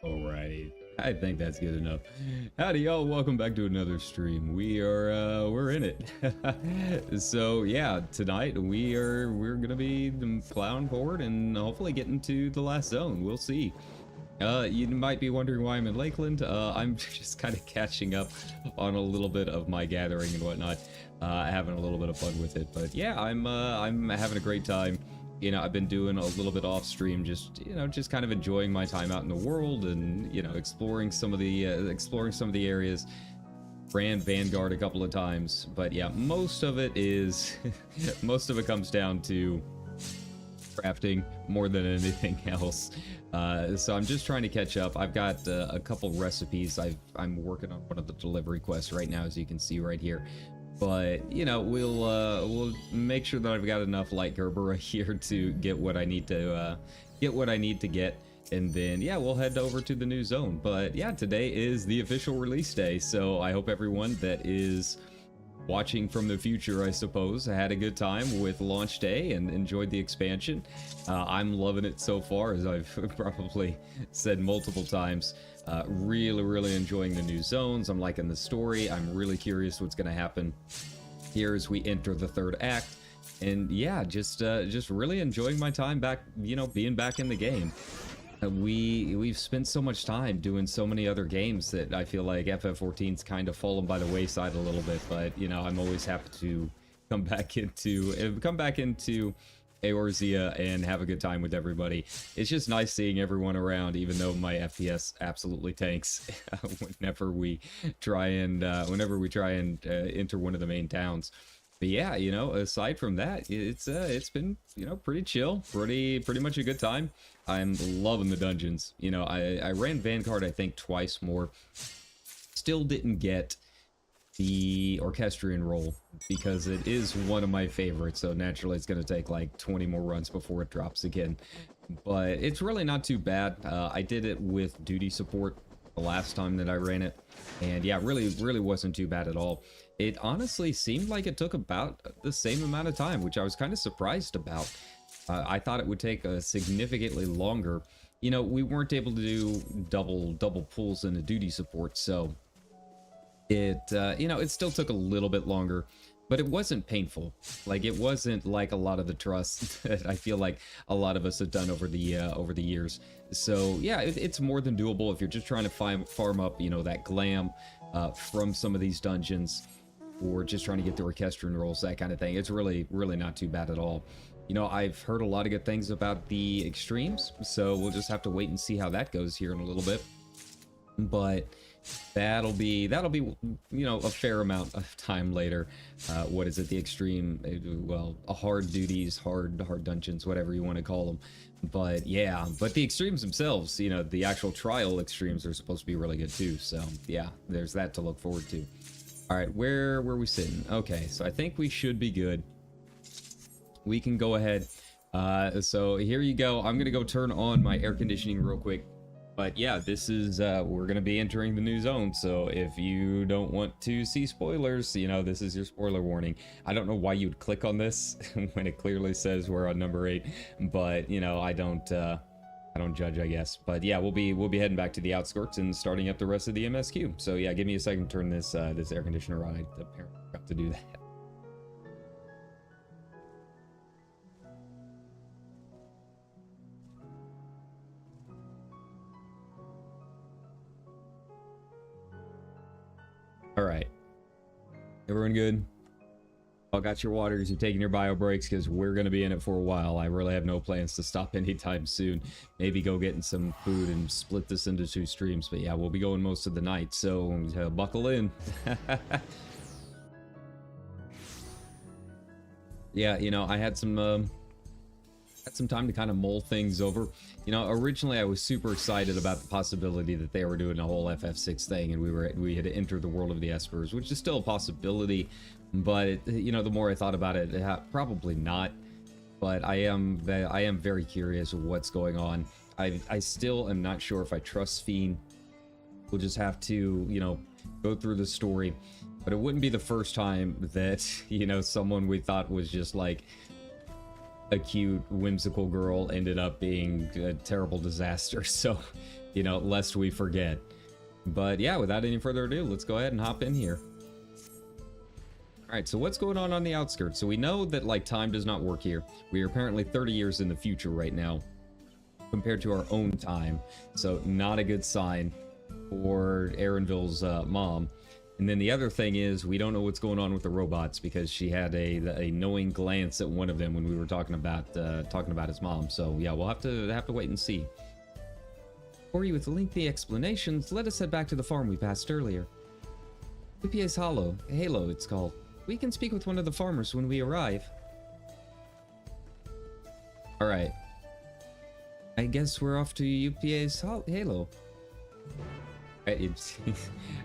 Alrighty, I think that's good enough. Howdy y'all, welcome back to another stream. We're in it. So yeah, tonight we're gonna be plowing forward and hopefully getting to the last zone. We'll see. You might be wondering why I'm in Lakeland. I'm just kind of catching up on a little bit of my gathering and whatnot, having a little bit of fun with it. But yeah, I'm having a great time. You know, I've been doing a little bit off stream, just just kind of enjoying my time out in the world and exploring some of the areas. Ran Vanguard a couple of times, but yeah, most of it is most of it comes down to crafting more than anything else. So I'm just trying to catch up. I've got a couple recipes. I'm working on one of the delivery quests right now, as you can see right here. But we'll make sure that I've got enough light Gerbera here to get what I need to get, and then yeah, we'll head over to the new zone. But yeah, today is the official release day, so I hope everyone that is watching from the future, I suppose, had a good time with launch day and enjoyed the expansion. I'm loving it so far, as I've probably said multiple times. Really enjoying the new zones. I'm liking the story. I'm really curious what's going to happen here as we enter the third act. And yeah, just really enjoying my time back, being back in the game. We've spent so much time doing so many other games that I feel like FF14's kind of fallen by the wayside a little bit, but I'm always happy to come back into Eorzea and have a good time with everybody. It's just nice seeing everyone around, even though my FPS absolutely tanks whenever we try and enter one of the main towns. But yeah, aside from that, it's been pretty chill, pretty much a good time. I'm loving the dungeons. I ran Vanguard I think twice more. Still didn't get the Orchestrion role because it is one of my favorites, so naturally it's going to take like 20 more runs before it drops again. But it's really not too bad. I did it with duty support the last time that I ran it, and yeah, really wasn't too bad at all. It honestly seemed like it took about the same amount of time, which I was kind of surprised about. I thought it would take significantly longer. We weren't able to do double pulls in the duty support, so it it still took a little bit longer, but it wasn't painful. Like, it wasn't like a lot of the trust that I feel like a lot of us have done over the years. So yeah, it's more than doable if you're just trying to farm up that glam from some of these dungeons, or just trying to get the Orchestrion rolls, that kind of thing. It's really not too bad at all. I've heard a lot of good things about the extremes, so we'll just have to wait and see how that goes here in a little bit. But that'll be a fair amount of time later. What is it, the extreme, well, hard duties, hard dungeons, whatever you want to call them. But yeah, but the extremes themselves, the actual trial extremes are supposed to be really good too. So yeah, there's that to look forward to. All right, where were we sitting? Okay, so I think we should be good. We can go ahead. So here you go. I'm gonna go turn on my air conditioning real quick. But yeah, this is we're gonna be entering the new zone, so if you don't want to see spoilers, this is your spoiler warning. I don't know why you'd click on this when it clearly says we're on number 8, but I don't I don't judge, I guess. But yeah, we'll be heading back to the outskirts and starting up the rest of the MSQ. So yeah, give me a second to turn this this air conditioner on. I apparently forgot to do that. All right, everyone good? All got your waters, you're taking your bio breaks, because we're going to be in it for a while. I really have no plans to stop anytime soon. Maybe go getting some food and split this into 2 streams. But yeah, we'll be going most of the night, so buckle in. Yeah, you know, I had some time to kind of mull things over. You know, originally I was super excited about the possibility that they were doing a whole FF6 thing, and we had entered the world of the Espers, which is still a possibility. But you know, the more I thought about it, probably not. But I am very curious of what's going on. I still am not sure if I trust Fiend. We'll just have to, you know, go through the story. But it wouldn't be the first time that, you know, someone we thought was just like a cute, whimsical girl ended up being a terrible disaster. So, you know, lest we forget. But yeah, without any further ado, let's go ahead and hop in here. Alright, so what's going on the outskirts? So we know that, like, time does not work here. We are apparently 30 years in the future right now, compared to our own time. So, not a good sign for Erinville's mom. And then the other thing is, we don't know what's going on with the robots, because she had a knowing glance at one of them when we were talking about his mom. So, yeah, we'll have to wait and see. For you with lengthy explanations, let us head back to the farm we passed earlier. UPA's Halo, it's called. We can speak with one of the farmers when we arrive. Alright. I guess we're off to UPA's Halo. It's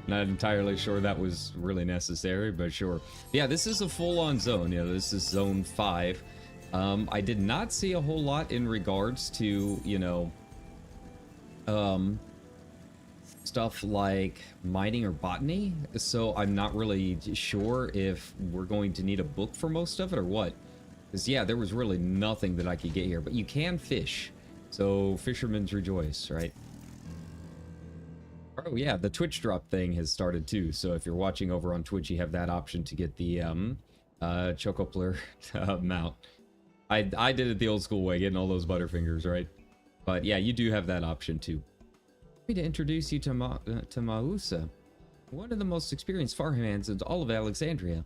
not entirely sure that was really necessary, but sure. Yeah, this is a full-on zone. You know, this is Zone 5. I did not see a whole lot in regards to, you know, stuff like mining or botany, so I'm not really sure if we're going to need a book for most of it or what. Because yeah, there was really nothing that I could get here, but you can fish, so fishermen's rejoice, right? Oh yeah, the Twitch drop thing has started too, so if you're watching over on Twitch, you have that option to get the Chocopler mount. I did it the old school way, getting all those Butterfingers, right? But yeah, you do have that option too. To introduce you to Mahusa, one of the most experienced farmhands in all of Alexandria.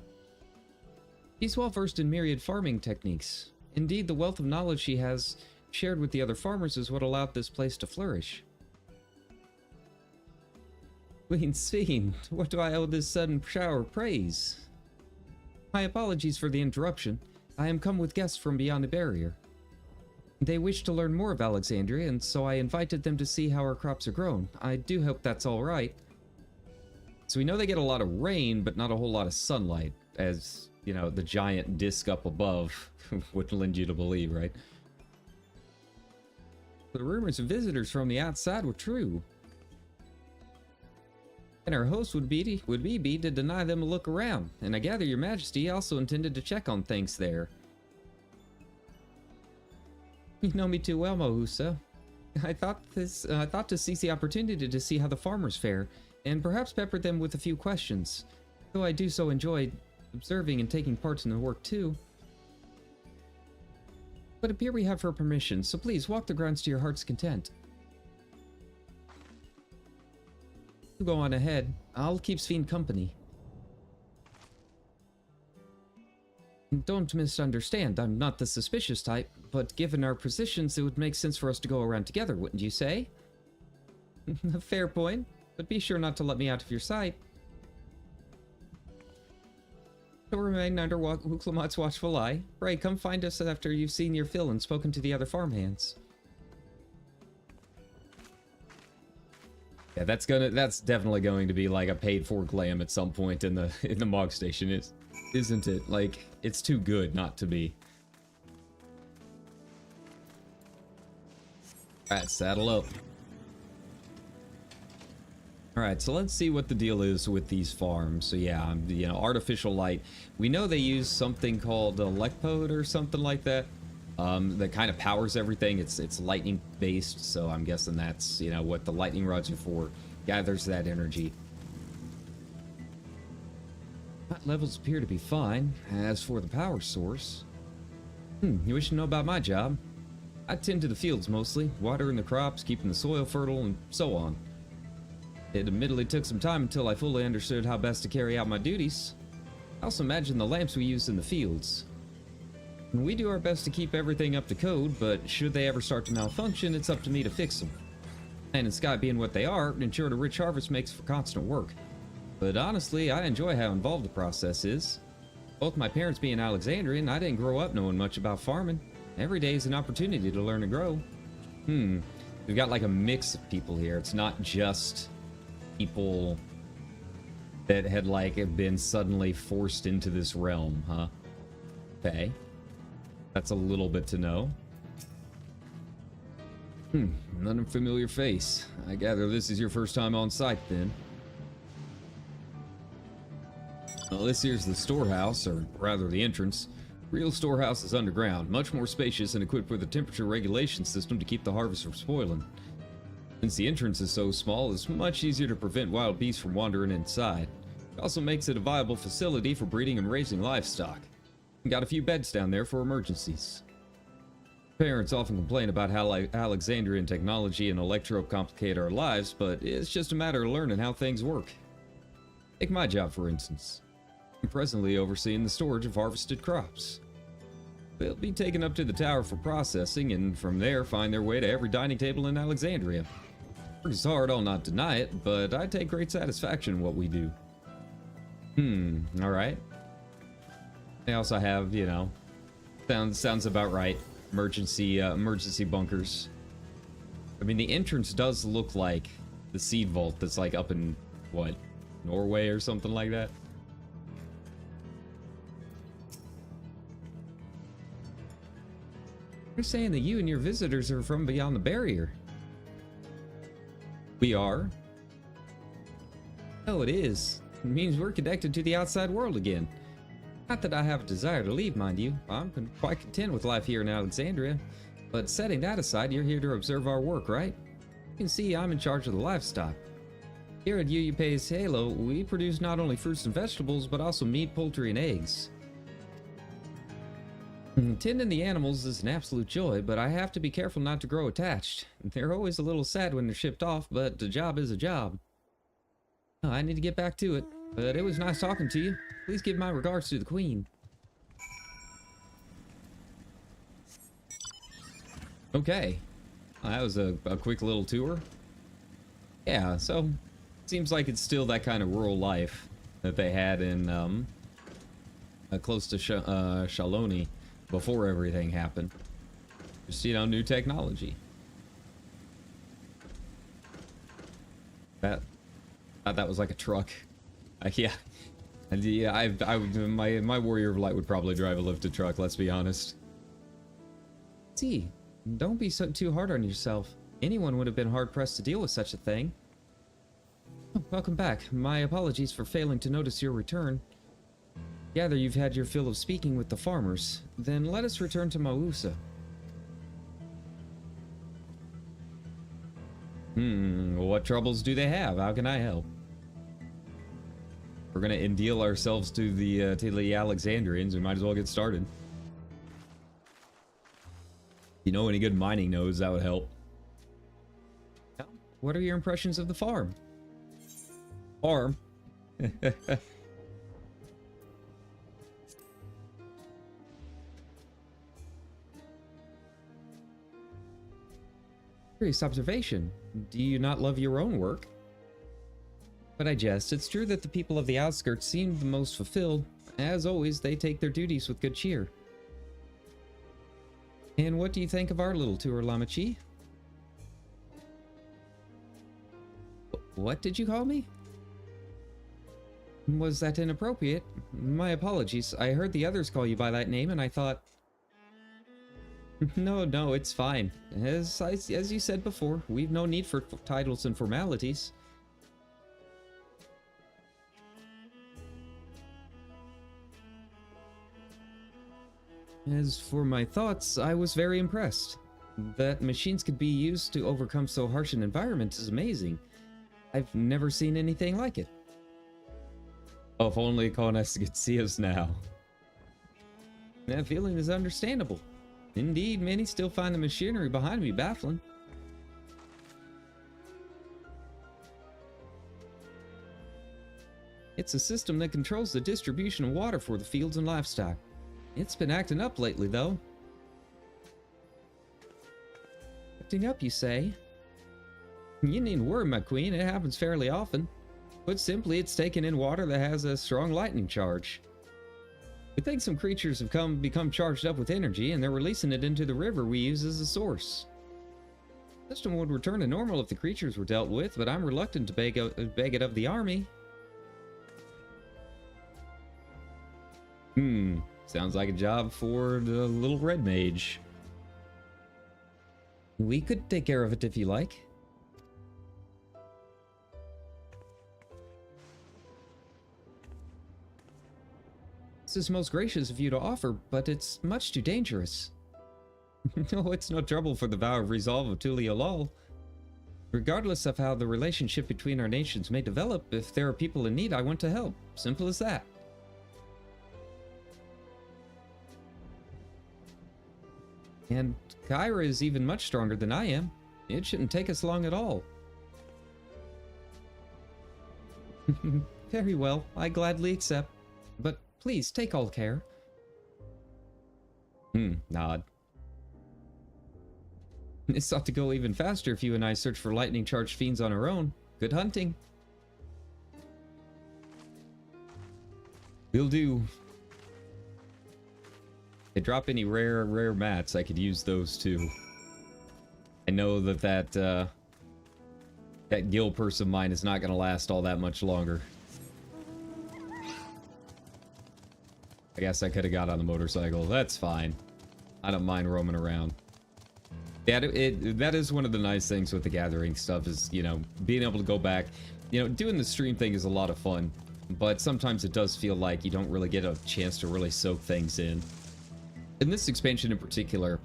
He's well versed in myriad farming techniques. Indeed, the wealth of knowledge she has shared with the other farmers is what allowed this place to flourish. Queen Fiend, what do I owe this sudden shower of praise? My apologies for the interruption. I am come with guests from beyond the barrier. They wish to learn more of Alexandria, and so I invited them to see how our crops are grown. I do hope that's all right. So we know they get a lot of rain, but not a whole lot of sunlight, as, you know, the giant disc up above would lend you to believe, right? The rumors of visitors from the outside were true. And our host would be to deny them a look around, and I gather your majesty also intended to check on things there. You know me too well, Mahusa. I thought to seize the opportunity to see how the farmers fare, and perhaps pepper them with a few questions. Though I do so enjoy observing and taking part in the work too. But up here we have her permission, so please walk the grounds to your heart's content. You go on ahead. I'll keep Fiend company. Don't misunderstand, I'm not the suspicious type, but given our positions, it would make sense for us to go around together, wouldn't you say? A fair point, but be sure not to let me out of your sight. To remain under Huklamat's watchful eye. Ray, come find us after you've seen your fill and spoken to the other farmhands. Yeah, that's definitely going to be like a paid-for glam at some point in the Mog Station, isn't it? Like, it's too good not to be. Alright, saddle up. Alright, so let's see what the deal is with these farms. So yeah, you know, artificial light. We know they use something called a Lekpode or something like that. that kind of powers everything. It's lightning based, so I'm guessing that's, you know, what the lightning rods are for. Gathers that energy. Levels appear to be fine. As for the power source, you wish to know about my job? I tend to the fields mostly, watering the crops, keeping the soil fertile, and so on. It admittedly took some time until I fully understood how best to carry out my duties. I also imagine the lamps we use in the fields. We do our best to keep everything up to code, but should they ever start to malfunction, it's up to me to fix them. Land and sky being what they are, ensured a rich harvest makes for constant work. But honestly, I enjoy how involved the process is. Both my parents being Alexandrian, I didn't grow up knowing much about farming. Every day is an opportunity to learn and grow. We've got like a mix of people here. It's not just people that had like been suddenly forced into this realm, huh? Okay. That's a little bit to know. An unfamiliar face. I gather this is your first time on site then. Well, this here's the storehouse, or rather the entrance. Real storehouse is underground, much more spacious and equipped with a temperature regulation system to keep the harvest from spoiling. Since the entrance is so small, it's much easier to prevent wild beasts from wandering inside. It also makes it a viable facility for breeding and raising livestock. Got a few beds down there for emergencies. Parents often complain about how Alexandrian technology and electro complicate our lives, but it's just a matter of learning how things work. Take my job for instance. I'm presently overseeing the storage of harvested crops. They'll be taken up to the tower for processing, and from there find their way to every dining table in Alexandria. Work is hard, I'll not deny it, but I take great satisfaction in what we do. Alright. They also have, you know, sounds about right. Emergency bunkers. I mean, the entrance does look like the seed vault that's like up in, what, Norway or something like that? You're saying that you and your visitors are from beyond the barrier. We are? Oh, it is. It means we're connected to the outside world again. Not that I have a desire to leave, mind you. I'm quite content with life here in Alexandria. But setting that aside, you're here to observe our work, right? You can see I'm in charge of the livestock. Here at UUP's Halo, we produce not only fruits and vegetables, but also meat, poultry, and eggs. Tending the animals is an absolute joy, but I have to be careful not to grow attached. They're always a little sad when they're shipped off, but a job is a job. I need to get back to it, but it was nice talking to you. Please give my regards to the Queen. Okay. That was a quick little tour. Yeah, so seems like it's still that kind of rural life that they had in close to Shaloni before everything happened. Just, you know, new technology. That was like a truck. Yeah. And yeah, my warrior of light would probably drive a lifted truck, let's be honest. See, don't be too hard on yourself. Anyone would have been hard-pressed to deal with such a thing. Oh, welcome back. My apologies for failing to notice your return. Gather you've had your fill of speaking with the farmers. Then let us return to Mausa. What troubles do they have? How can I help? We're gonna endeal ourselves to the Alexandrians. We might as well get started. You know any good mining nodes, that would help. What are your impressions of the farm? Farm? Curious observation. Do you not love your own work? But I jest. It's true that the people of the outskirts seem the most fulfilled. As always, they take their duties with good cheer. And what do you think of our little tour, Lamachi? What did you call me? Was that inappropriate? My apologies. I heard the others call you by that name and I thought... No, it's fine. As you said before, we've no need for titles and formalities. As for my thoughts, I was very impressed. That machines could be used to overcome so harsh an environment is amazing. I've never seen anything like it. Oh, if only Konas could see us now. That feeling is understandable. Indeed, many still find the machinery behind me baffling. It's a system that controls the distribution of water for the fields and livestock. It's been acting up lately, though. Acting up, you say? You needn't worry, my queen. It happens fairly often. Put simply, it's taking in water that has a strong lightning charge. We think some creatures have become charged up with energy, and they're releasing it into the river we use as a source. The system would return to normal if the creatures were dealt with, but I'm reluctant to beg it of the army. Sounds like a job for the little red mage. We could take care of it if you like. This is most gracious of you to offer, but it's much too dangerous. No, it's no trouble for the vow of resolve of Tuliolol. Regardless of how the relationship between our nations may develop, if there are people in need, I want to help. Simple as that. And Kyra is even much stronger than I am. It shouldn't take us long at all. Very well, I gladly accept. But please, take all care. Nod. This ought to go even faster if you and I search for lightning-charged fiends on our own. Good hunting. Will do. If they drop any rare mats, I could use those too. I know that gill purse of mine is not going to last all that much longer. I guess I could have got on the motorcycle. That's fine. I don't mind roaming around. Yeah, that is one of the nice things with the gathering stuff is, you know, being able to go back. You know, doing the stream thing is a lot of fun, but sometimes it does feel like you don't really get a chance to really soak things in. In this expansion in particular,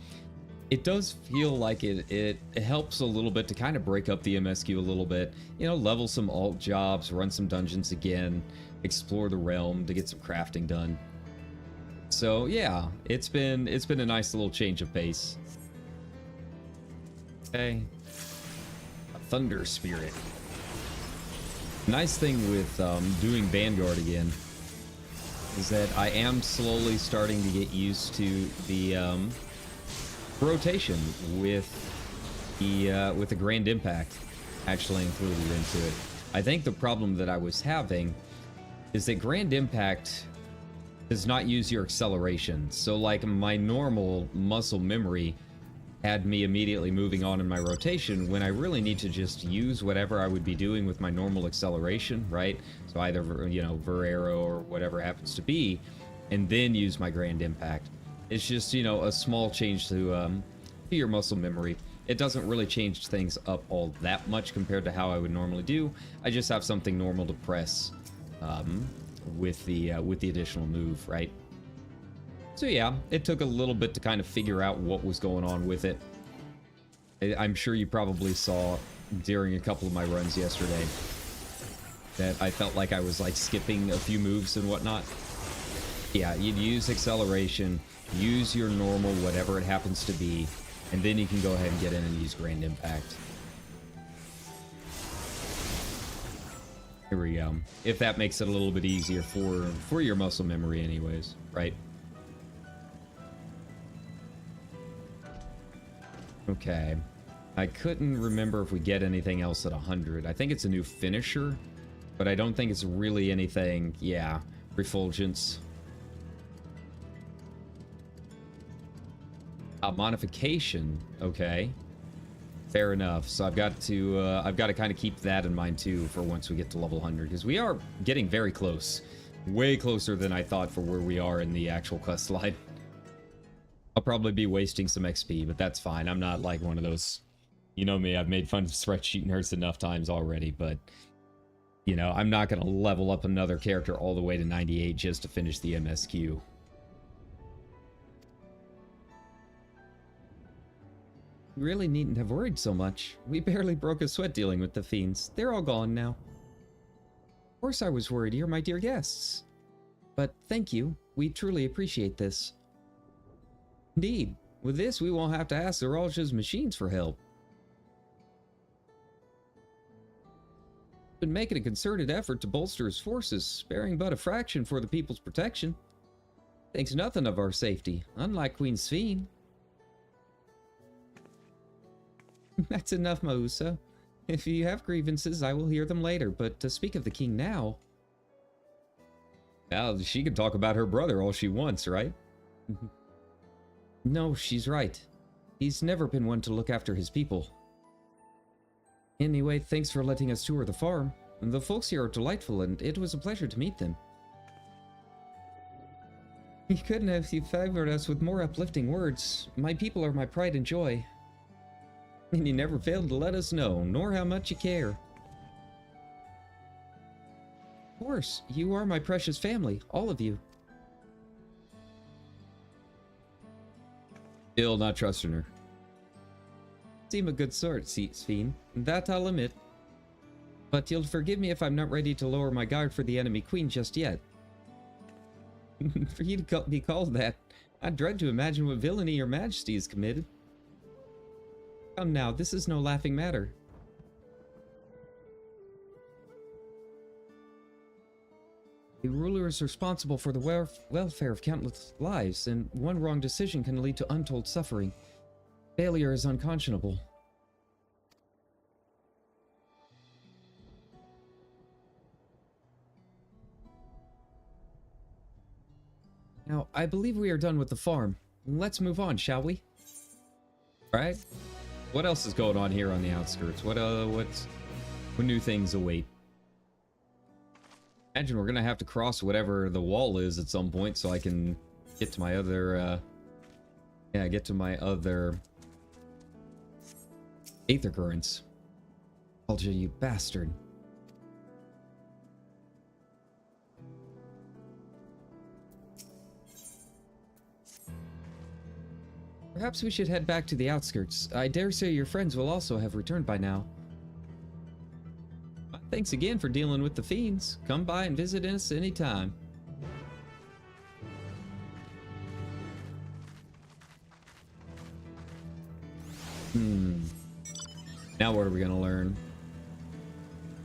it does feel like it helps a little bit to kind of break up the MSQ a little bit. You know, level some alt jobs, run some dungeons again, explore the realm to get some crafting done. So yeah, it's been a nice little change of pace. Okay. A Thunder Spirit. Nice thing with doing Vanguard again is that I am slowly starting to get used to the rotation with the Grand Impact actually included into it. I think the problem that I was having is that Grand Impact does not use your acceleration. So like my normal muscle memory had me immediately moving on in my rotation when I really need to just use whatever I would be doing with my normal acceleration, right? So either, you know, Verero or whatever happens to be, and then use my Grand Impact. It's just, you know, a small change to your muscle memory. It doesn't really change things up all that much compared to how I would normally do. I just have something normal to press with the additional move, right? So yeah, it took a little bit to kind of figure out what was going on with it. I'm sure you probably saw during a couple of my runs yesterday that I felt like I was like skipping a few moves and whatnot. Yeah, you'd use acceleration, use your normal whatever it happens to be, and then you can go ahead and get in and use Grand Impact. Here we go. If that makes it a little bit easier for your muscle memory anyways, right? Okay. I couldn't remember if we get anything else at 100. I think it's a new finisher, but I don't think it's really anything. Yeah, Refulgence. Modification. Okay. Fair enough. So I've got to kind of keep that in mind too for once we get to level 100, because we are getting very close. Way closer than I thought for where we are in the actual quest line. I'll probably be wasting some XP, but that's fine. I'm not like one of those, you know me, I've made fun of spreadsheet nerds enough times already, but, you know, I'm not going to level up another character all the way to 98 just to finish the MSQ. really needn't have worried so much. We barely broke a sweat dealing with the fiends. They're all gone now. Of course I was worried, you're my dear guests. But thank you. We truly appreciate this. Indeed. With this, we won't have to ask the Rajah's machines for help. Been making a concerted effort to bolster his forces, sparing but a fraction for the people's protection. Thinks nothing of our safety, unlike Queen Sphene. That's enough, Mausa. If you have grievances, I will hear them later, but to speak of the king now... Now, she can talk about her brother all she wants, right? No, she's right. He's never been one to look after his people. Anyway, thanks for letting us tour the farm. The folks here are delightful, and it was a pleasure to meet them. You couldn't have favored us with more uplifting words. My people are my pride and joy. And you never failed to let us know, nor how much you care. Of course, you are my precious family, all of you. Still not trusting her. Seem a good sort, Sphene. That I'll admit. But you'll forgive me if I'm not ready to lower my guard for the enemy queen just yet. For you to be called that, I dread to imagine what villainy your majesty has committed. Come now, this is no laughing matter. The ruler is responsible for the welfare of countless lives, and one wrong decision can lead to untold suffering. Failure is unconscionable. Now, I believe we are done with the farm. Let's move on, shall we? Alright. What else is going on here on the outskirts? What new things await? Imagine we're gonna have to cross whatever the wall is at some point so I can get to my other, get to my other Aether Currents. Alja, you bastard. Perhaps we should head back to the outskirts. I dare say your friends will also have returned by now. Thanks again for dealing with the fiends. Come by and visit us anytime. Now what are we gonna learn?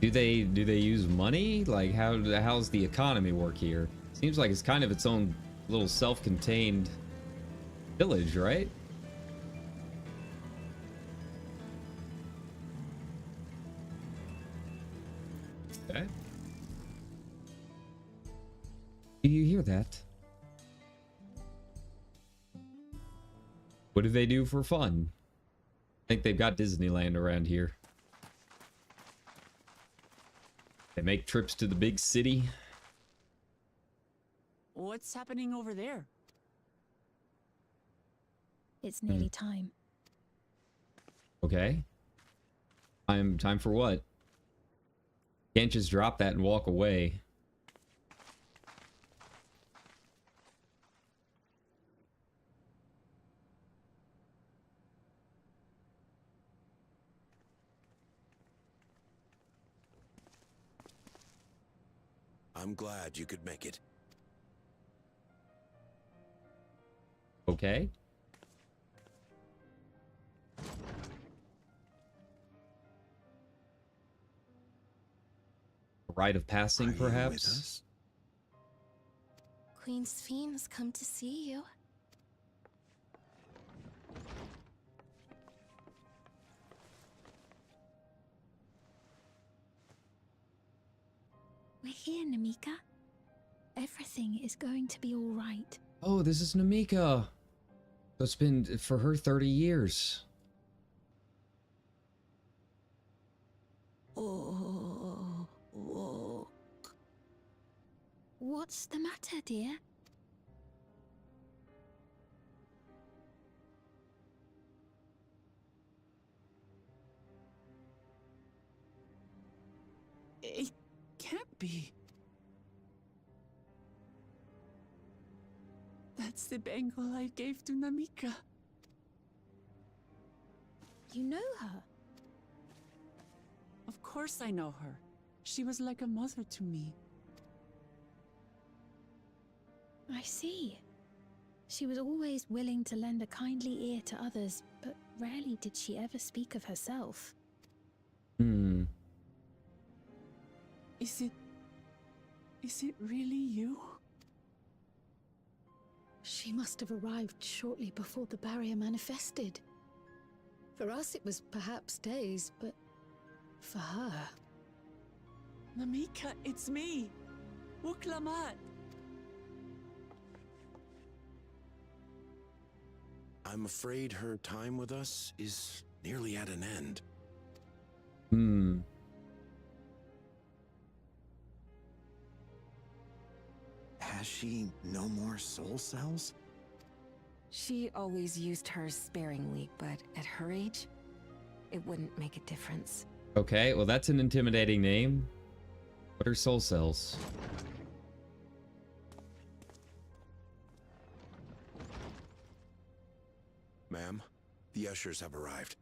Do they use money? Like how's the economy work here? Seems like it's kind of its own little self-contained village, right? Okay. Do you hear that? What do they do for fun? I think they've got Disneyland around here. They make trips to the big city. What's happening over there? It's nearly time. Okay. Time for what? Can't just drop that and walk away. I'm glad you could make it. Okay. A rite of passing, Are you with perhaps? us? Queen Sphene has come to see you. We're here, Namika. Everything is going to be all right. Oh, this is Namika. It's been for her 30 years. Oh, whoa. What's the matter, dear? It can't be. That's the bangle I gave to Namika. You know her? Of course I know her. She was like a mother to me. I see. She was always willing to lend a kindly ear to others, but rarely did she ever speak of herself. Hmm. Is it really you? She must have arrived shortly before the barrier manifested. For us, it was perhaps days, but for her... Namika, it's me. Wuklamat. I'm afraid her time with us is nearly at an end. Hmm. Has she no more soul cells? She always used hers sparingly, but at her age, it wouldn't make a difference. Okay, well that's an intimidating name. What are soul cells? Ma'am, the ushers have arrived.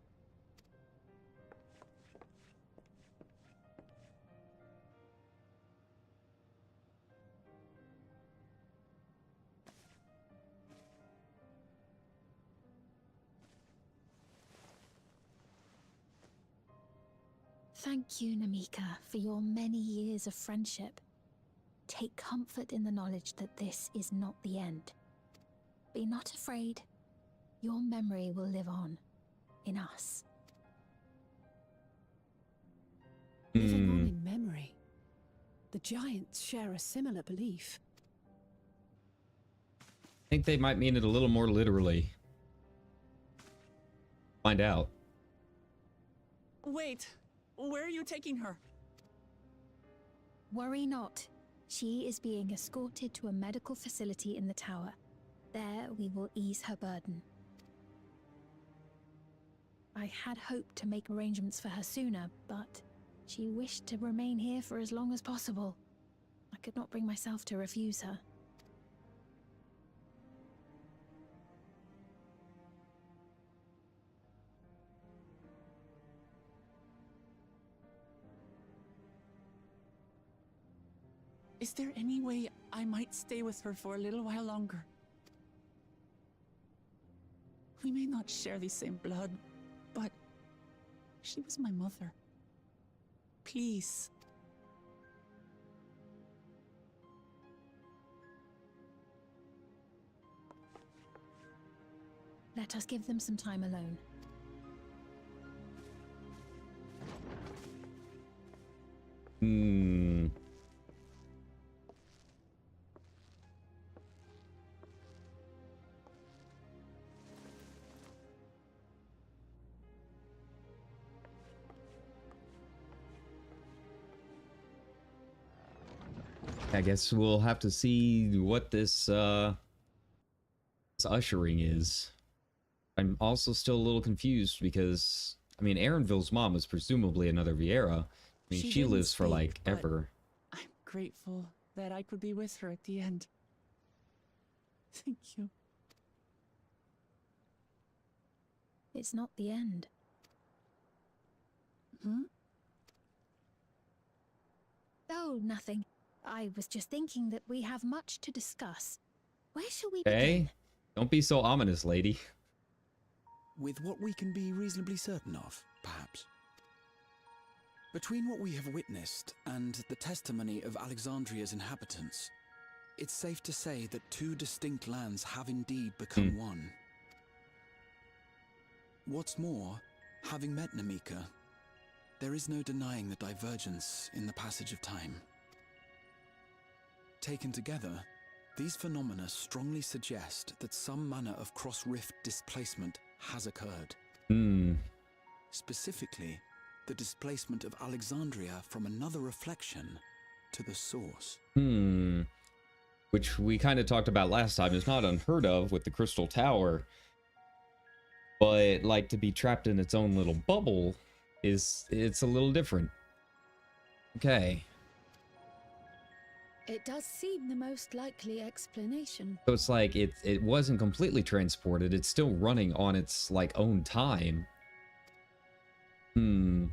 Thank you, Namika, for your many years of friendship. Take comfort in the knowledge that this is not the end. Be not afraid. Your memory will live on in us. Living on in memory. The giants share a similar belief. I think they might mean it a little more literally. Find out. Wait, where are you taking her? Worry not. She is being escorted to a medical facility in the tower. There we will ease her burden. I had hoped to make arrangements for her sooner, but she wished to remain here for as long as possible. I could not bring myself to refuse her. Is there any way I might stay with her for a little while longer? We may not share the same blood, but she was my mother. Please. Let us give them some time alone. Hmm. I guess we'll have to see what this ushering is. I'm also still a little confused because, I mean, Aaronville's mom is presumably another Vieira. I mean, she didn't lives for speak, like but ever. I'm grateful that I could be with her at the end. Thank you. It's not the end. Hmm? Oh, nothing. I was just thinking that we have much to discuss. Where shall we Okay, begin? don't be so ominous, lady. With what we can be reasonably certain of, perhaps. Between what we have witnessed and the testimony of Alexandria's inhabitants, it's safe to say that two distinct lands have indeed become one. What's more, having met Namika, there is no denying the divergence in the passage of time. Taken together, these phenomena strongly suggest that some manner of cross-rift displacement has occurred. Specifically, the displacement of Alexandria from another reflection to the source. Which we kind of talked about last time is not unheard of with the Crystal Tower. But, like, to be trapped in its own little bubble it's a little different. Okay. It does seem the most likely explanation. So it's like it wasn't completely transported. It's still running on its like own time. Hmm.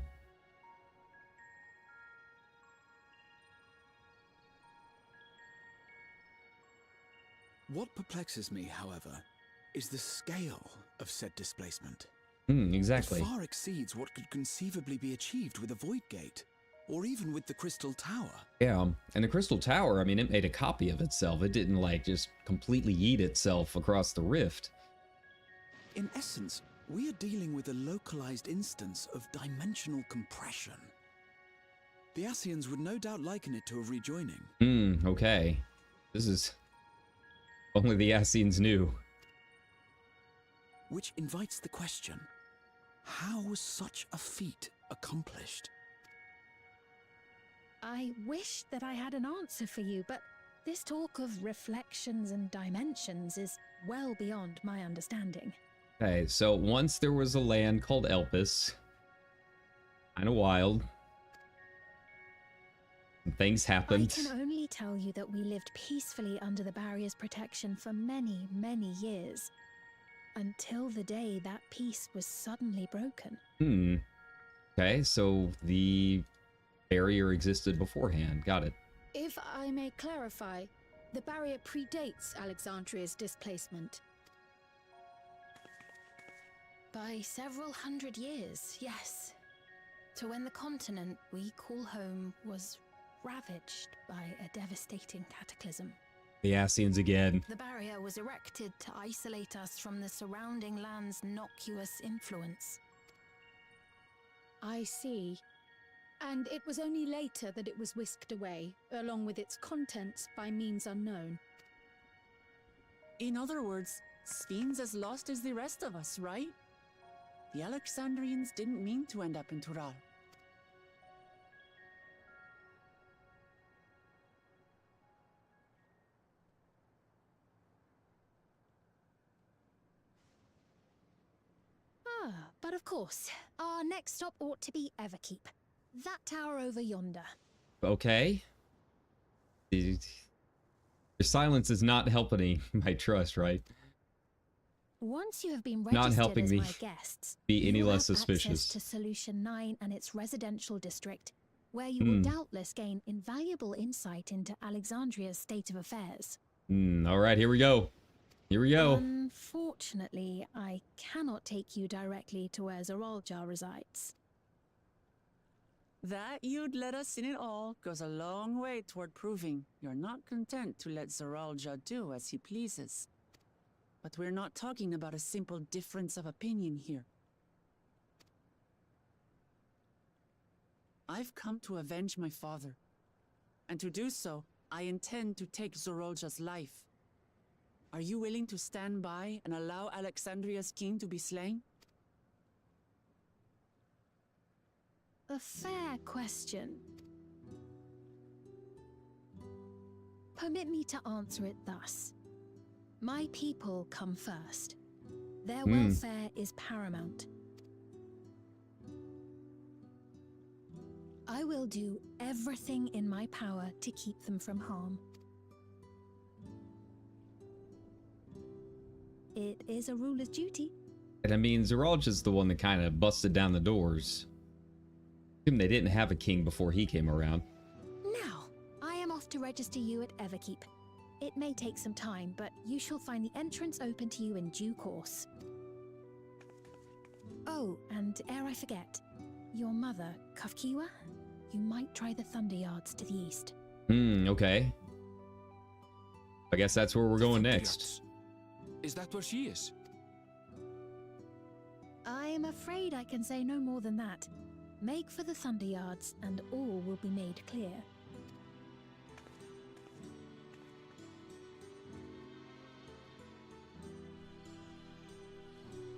What perplexes me, however, is the scale of said displacement. Exactly. It far exceeds what could conceivably be achieved with a void gate, or even with the Crystal Tower. Yeah, and the Crystal Tower, I mean, it made a copy of itself. It didn't, like, just completely yeet itself across the rift. In essence, we are dealing with a localized instance of dimensional compression. The Ascians would no doubt liken it to a rejoining. Okay. This is... Only the Ascians knew. Which invites the question, how was such a feat accomplished? I wish that I had an answer for you, but this talk of reflections and dimensions is well beyond my understanding. Okay, so once there was a land called Elpis. Kinda wild. And things happened. I can only tell you that we lived peacefully under the barrier's protection for many, many years. Until the day that peace was suddenly broken. Okay, so the barrier existed beforehand. Got it. If I may clarify, the barrier predates Alexandria's displacement. By several hundred years, yes. To when the continent we call home was ravaged by a devastating cataclysm. The Ascians again. The barrier was erected to isolate us from the surrounding land's innocuous influence. I see. And it was only later that it was whisked away, along with its contents, by means unknown. In other words, Sphin's as lost as the rest of us, right? The Alexandrians didn't mean to end up in Tural. But of course, our next stop ought to be Everkeep. That tower over yonder. Okay. Your silence is not helping my trust, right? Once you have been Not registered helping as me my guests, be any you will less have suspicious. access to Solution 9 and its residential district, where you will doubtless gain invaluable insight into Alexandria's state of affairs. All right, here we go. Here we go. Unfortunately, I cannot take you directly to where Zoralja resides. That you'd let us in it all goes a long way toward proving you're not content to let Zoralja do as he pleases. But we're not talking about a simple difference of opinion here. I've come to avenge my father. And to do so, I intend to take Zoralja's life. Are you willing to stand by and allow Alexandria's king to be slain? A fair question. Permit me to answer it thus. My people come first. Their welfare is paramount. I will do everything in my power to keep them from harm. It is a ruler's duty. And I mean, Zoralja's the one that kind of busted down the doors. They didn't have a king before he came around. Now, I am off to register you at Everkeep. It may take some time, but you shall find the entrance open to you in due course. Oh, and ere I forget, your mother, Kafkiwa, you might try the Thunder Yards to the east. Okay. I guess that's where we're going next. Yachts. Is that where she is? I'm afraid I can say no more than that. Make for the Thunder Yards, and all will be made clear.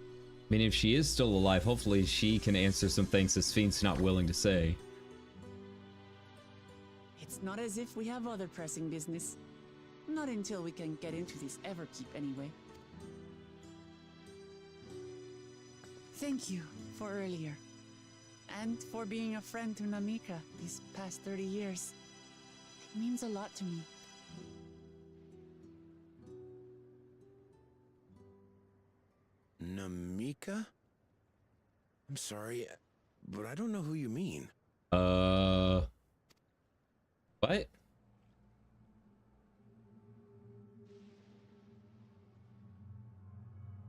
I mean, if she is still alive, hopefully she can answer some things this fiend's not willing to say. It's not as if we have other pressing business. Not until we can get into this Everkeep anyway. Thank you for earlier. And for being a friend to Namika these past 30 years. It means a lot to me. Namika? I'm sorry, but I don't know who you mean. What?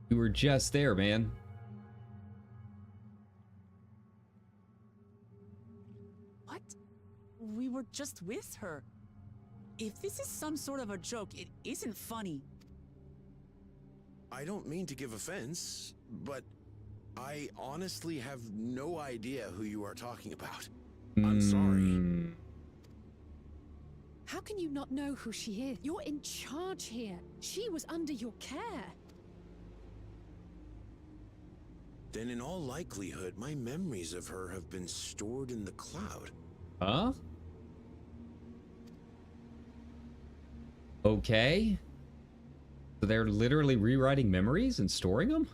You were just there, man. What? We were just with her. If this is some sort of a joke, it isn't funny. I don't mean to give offense, but I honestly have no idea who you are talking about. I'm sorry. How can you not know who she is? You're in charge here. She was under your care. Then in all likelihood, my memories of her have been stored in the cloud. Huh? Okay. So they're literally rewriting memories and storing them?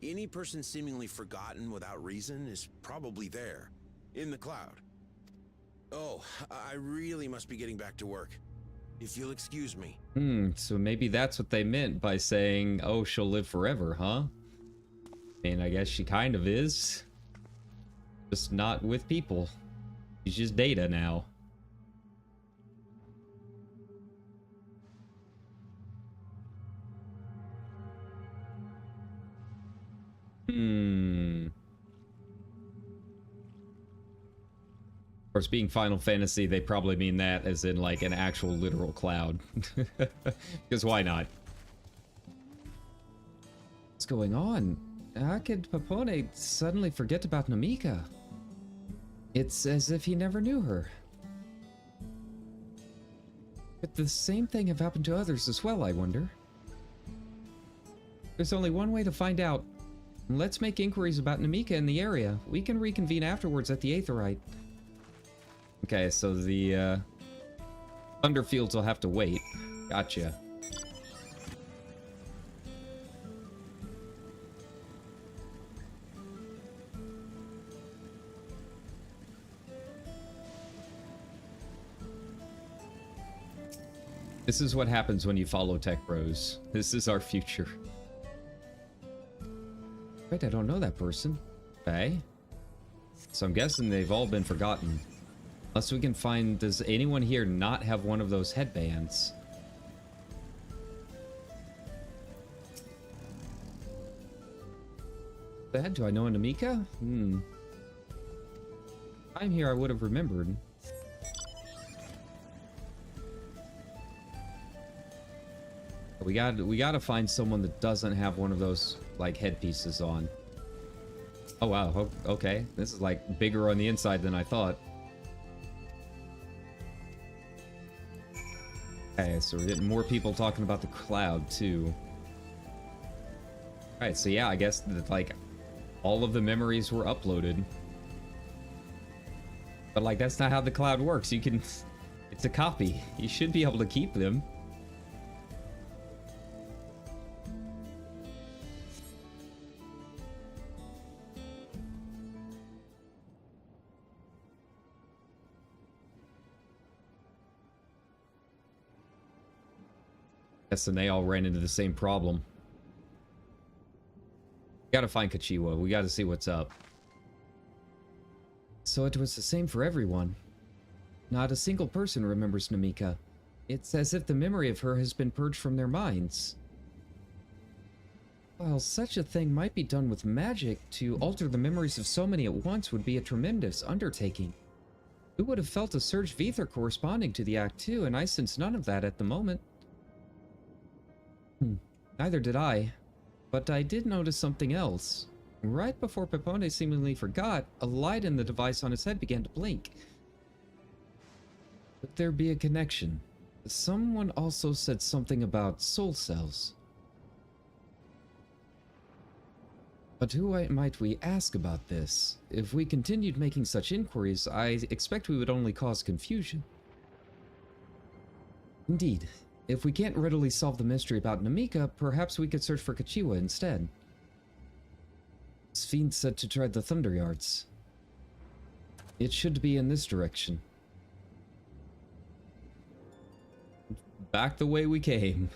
Any person seemingly forgotten without reason is probably there, in the cloud. Oh, I really must be getting back to work. If you'll excuse me. So maybe that's what they meant by saying, oh, she'll live forever, huh? And I guess she kind of is. Just not with people. She's just data now. Of course, being Final Fantasy, they probably mean that as in, like, an actual literal cloud. Because why not? What's going on? How could Papone suddenly forget about Namika? It's as if he never knew her. But the same thing have happened to others as well, I wonder. There's only one way to find out. Let's make inquiries about Namika in the area. We can reconvene afterwards at the Aetherite. Okay, so the Thunderfields will have to wait. Gotcha. This is what happens when you follow Tech Bros. This is our future. Wait, I don't know that person. Okay. So I'm guessing they've all been forgotten. Unless we can find... Does anyone here not have one of those headbands? Dad, do I know a Namika? I'm here, I would have remembered. We gotta find someone that doesn't have one of those, like, headpieces on. Oh, wow. Okay. This is, like, bigger on the inside than I thought. Okay, so we're getting more people talking about the cloud, too. Alright, so yeah, I guess that, like, all of the memories were uploaded. But, like, that's not how the cloud works. You can... It's a copy. You should be able to keep them. Yes, and they all ran into the same problem. We gotta find Kachiwa. We gotta see what's up. So it was the same for everyone. Not a single person remembers Namika. It's as if the memory of her has been purged from their minds. While such a thing might be done with magic, to alter the memories of so many at once would be a tremendous undertaking. Who would have felt a surge of ether corresponding to the Act 2, and I sense none of that at the moment. Neither did I, but I did notice something else. Right before Pepone seemingly forgot, a light in the device on his head began to blink. Could there be a connection? Someone also said something about soul cells. But who might we ask about this? If we continued making such inquiries, I expect we would only cause confusion. Indeed. If we can't readily solve the mystery about Namika, perhaps we could search for Kachiwa instead. Sphene said to try the Thunder Yards. It should be in this direction. Back the way we came.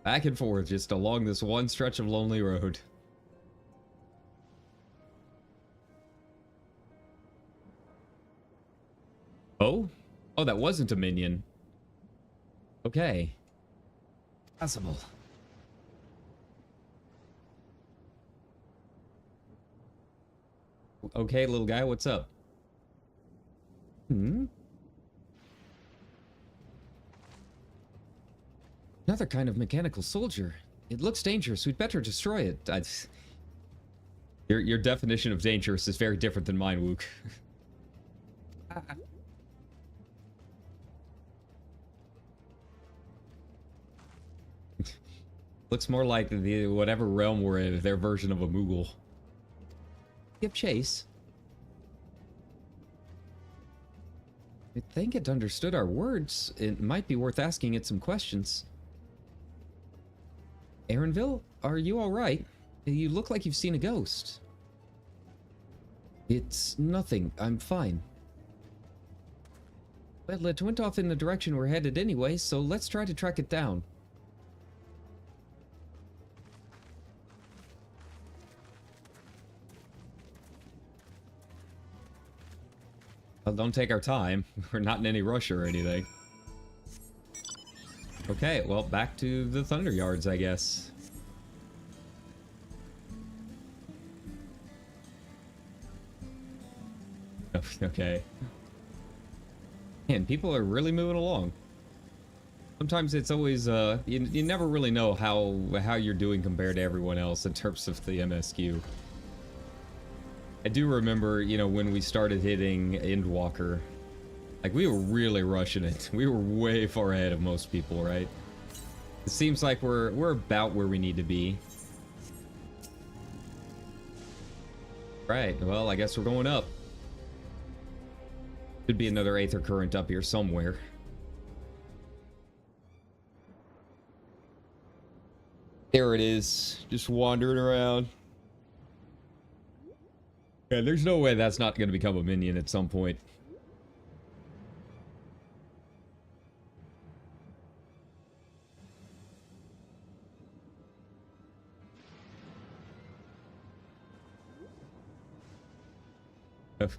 Back and forth, just along this one stretch of lonely road. Oh? Oh, that wasn't a minion. Okay. Possible. Okay, little guy, what's up? Hmm? Another kind of mechanical soldier. It looks dangerous. We'd better destroy it. Your definition of dangerous is very different than mine, Wook. Looks more like the whatever realm we're in, their version of a Moogle. Give chase. I think it understood our words. It might be worth asking it some questions. Aaronville, are you alright? You look like you've seen a ghost. It's nothing. I'm fine. Well, it went off in the direction we're headed anyway, so let's try to track it down. Well, don't take our time. We're not in any rush or anything. Okay, well, back to the Thunder Yards, I guess. Okay. Man, people are really moving along. Sometimes it's always, you never really know how you're doing compared to everyone else in terms of the MSQ. I do remember, you know, when we started hitting Endwalker, like, we were really rushing it. We were way far ahead of most people, right? It seems like we're about where we need to be. Right, well, I guess we're going up. Should be another Aether Current up here somewhere. There it is, just wandering around. Yeah, there's no way that's not going to become a minion at some point.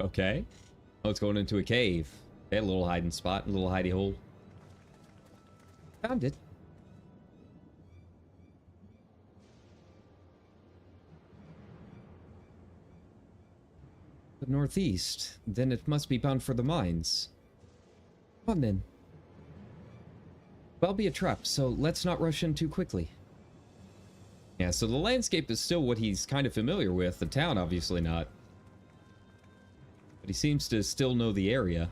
Okay. Oh, it's going into a cave. Okay, a little hiding spot, a little hidey hole. Found it. The northeast. Then it must be bound for the mines. Come on then. Well, be a trap, so let's not rush in too quickly. Yeah, so the landscape is still what he's kind of familiar with. The town, obviously not. But he seems to still know the area.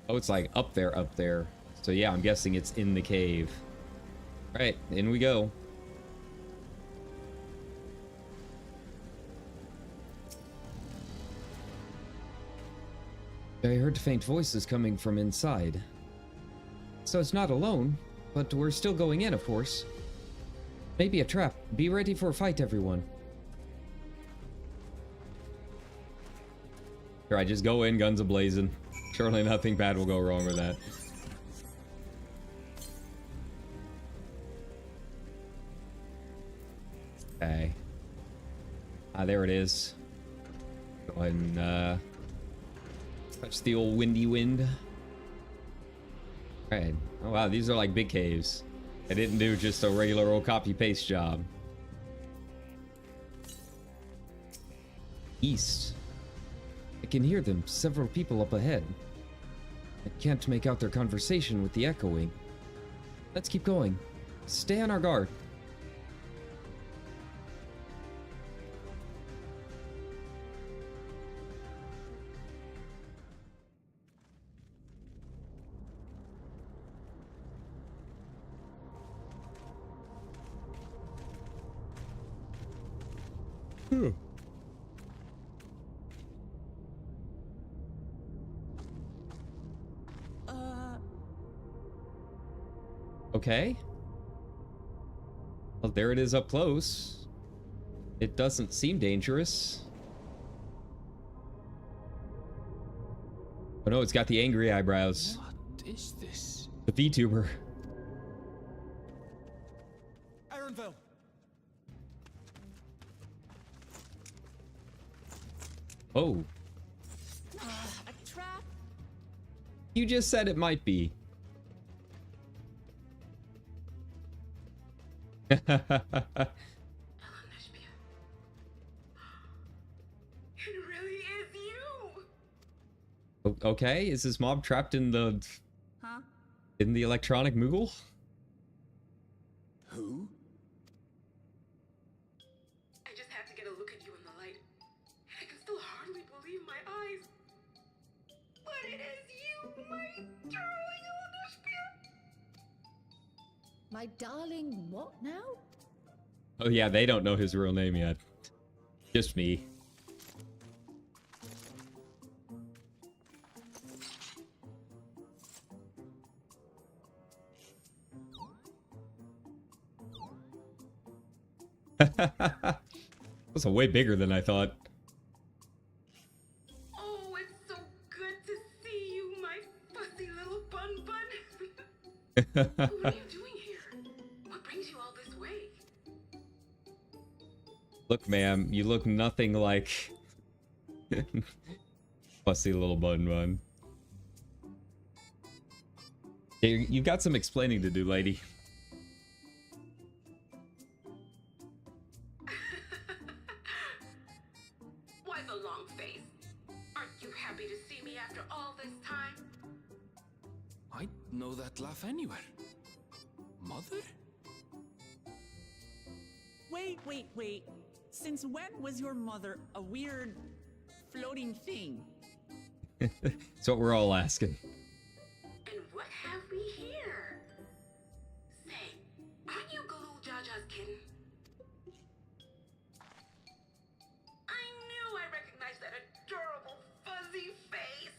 Oh, it's like up there, up there. So yeah, I'm guessing it's in the cave. Alright, in we go. I heard faint voices coming from inside. So it's not alone, but we're still going in, of course. Maybe a trap. Be ready for a fight, everyone. Alright, just go in, guns a-blazing. Surely nothing bad will go wrong with that. Okay. Ah, there it is. Go ahead and, touch the old windy wind. Alright. Oh wow, these are like big caves. I didn't do just a regular old copy-paste job. East. I can hear them, several people up ahead. I can't make out their conversation with the echoing. Let's keep going. Stay on our guard. Okay. Well, there it is up close. It doesn't seem dangerous. Oh no, it's got the angry eyebrows. What is this? The VTuber. Aaronville! Oh, A trap? you just said it might be. It really is you! Okay, is this mob trapped in the Huh? electronic Moogle? Who? I just had to get a look at you in the light. I can still hardly believe my eyes. But it is you, my darling Eldersphere! My darling, what now? Oh yeah, they don't know his real name yet. Just me. That's way bigger than I thought. Oh, it's so good to see you, my fussy little bun bun. What are you doing here? What brings you all this way? Look, ma'am, you look nothing like fussy little bun bun. You've got some explaining to do, lady. Why the long face? Aren't you happy to see me after all this time? I'd know that laugh anywhere. Mother? Wait. Since when was your mother a weird floating thing? That's what we're all asking. And what have we here? Say, aren't you Galul Jaja's kitten? I knew I recognized that adorable fuzzy face.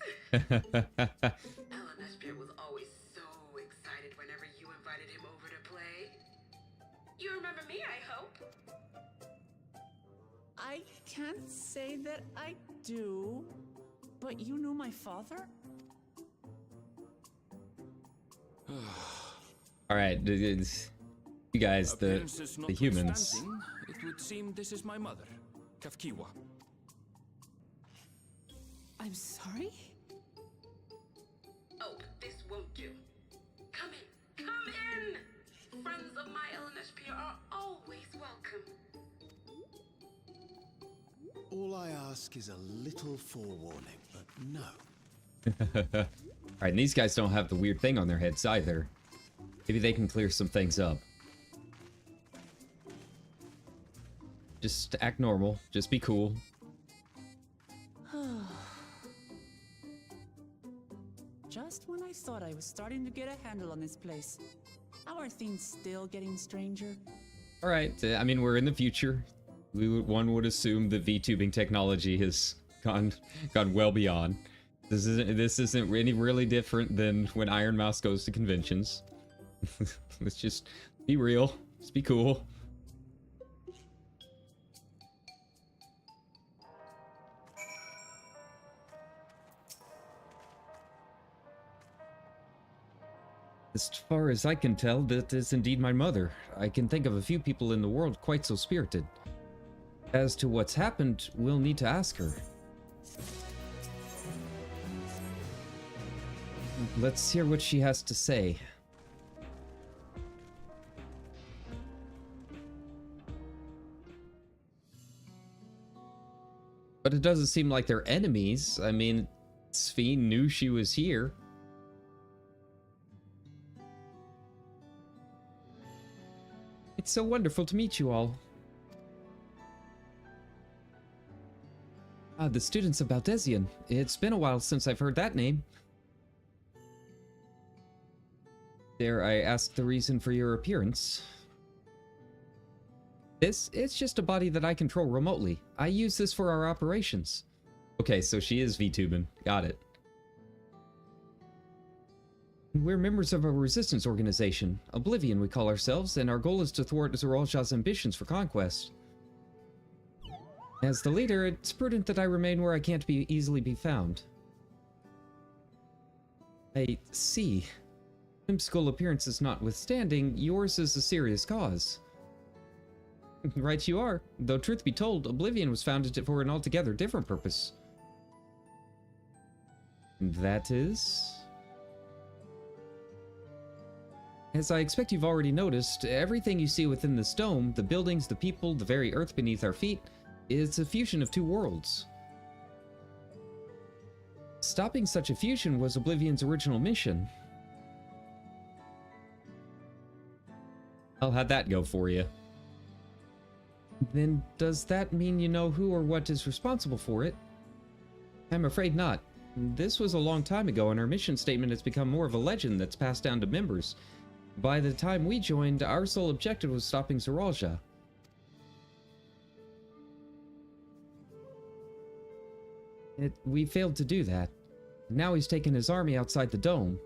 Eldersphere was always so excited whenever you invited him over to play. You remember me, I hope? I can't say that I do, but you knew my father? All right, you guys, the Appearances humans. notwithstanding, it would seem this is my mother, Kafkiwa. I'm sorry? Oh, this won't do. Come in, come in! Friends of my Eldersphere are always welcome. All I ask is a little forewarning, but no. All right, and these guys don't have the weird thing on their heads either. Maybe they can clear some things up. Just act normal. Just be cool. Just when I thought I was starting to get a handle on this place. How are things still getting stranger? All right, I mean, we're in the future. One would assume that VTubing technology has gone well beyond. This isn't any really different than when Iron Mouse goes to conventions. Let's just be real. Just be cool. As far as I can tell, that is indeed my mother. I can think of a few people in the world quite so spirited. As to what's happened, we'll need to ask her. Let's hear what she has to say. But it doesn't seem like they're enemies. I mean, Sphene knew she was here. It's so wonderful to meet you all. The students of Baldesion. It's been a while since I've heard that name. Dare I ask the reason for your appearance? It's just a body that I control remotely. I use this for our operations. Okay, so she is VTubing. Got it. We're members of a resistance organization. Oblivion, we call ourselves, and our goal is to thwart Zeralja's ambitions for conquest. As the leader, it's prudent that I remain where I can't easily be found. I see. Whimsical appearances notwithstanding, yours is a serious cause. Right you are. Though truth be told, Oblivion was founded for an altogether different purpose. That is... As I expect you've already noticed, everything you see within this dome, the buildings, the people, the very earth beneath our feet, is a fusion of two worlds. Stopping such a fusion was Oblivion's original mission. Well, how'd that go for you? Then does that mean you know who or what is responsible for it? I'm afraid not. This was a long time ago, and our mission statement has become more of a legend that's passed down to members. By the time we joined, our sole objective was stopping Zeralja. We failed to do that. Now he's taken his army outside the dome.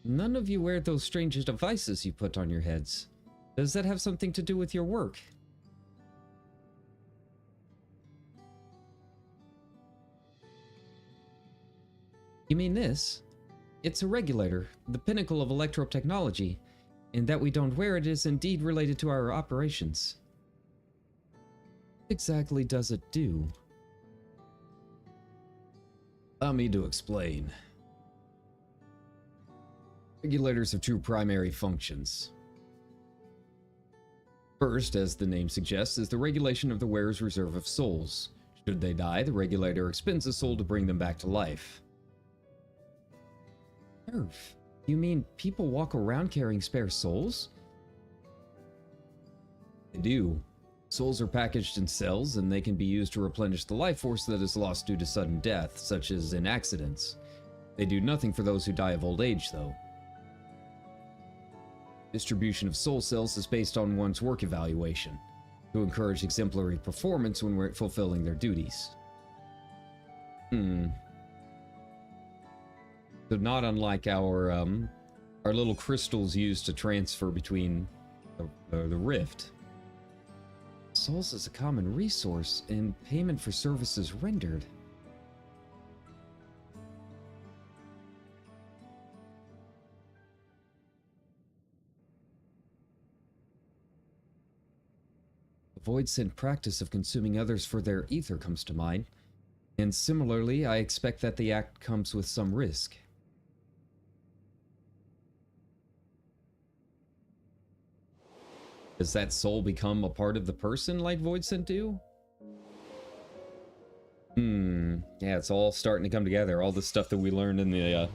None of you wear those strange devices you put on your heads. Does that have something to do with your work? You mean this? It's a regulator, the pinnacle of electro-technology, and that we don't wear it is indeed related to our operations. What exactly does it do? Allow me to explain. Regulators have two primary functions. First, as the name suggests, is the regulation of the wearer's reserve of souls. Should they die, the regulator expends a soul to bring them back to life. Nerve? You mean people walk around carrying spare souls? They do. Souls are packaged in cells, and they can be used to replenish the life force that is lost due to sudden death, such as in accidents. They do nothing for those who die of old age, though. Distribution of soul cells is based on one's work evaluation, to encourage exemplary performance when we're fulfilling their duties. So not unlike our little crystals used to transfer between the rift. Souls is a common resource in payment for services rendered. The void-sent practice of consuming others for their ether comes to mind, and similarly, I expect that the act comes with some risk. Does that soul become a part of the person like void-sent do? Yeah, it's all starting to come together. All the stuff that we learned in the,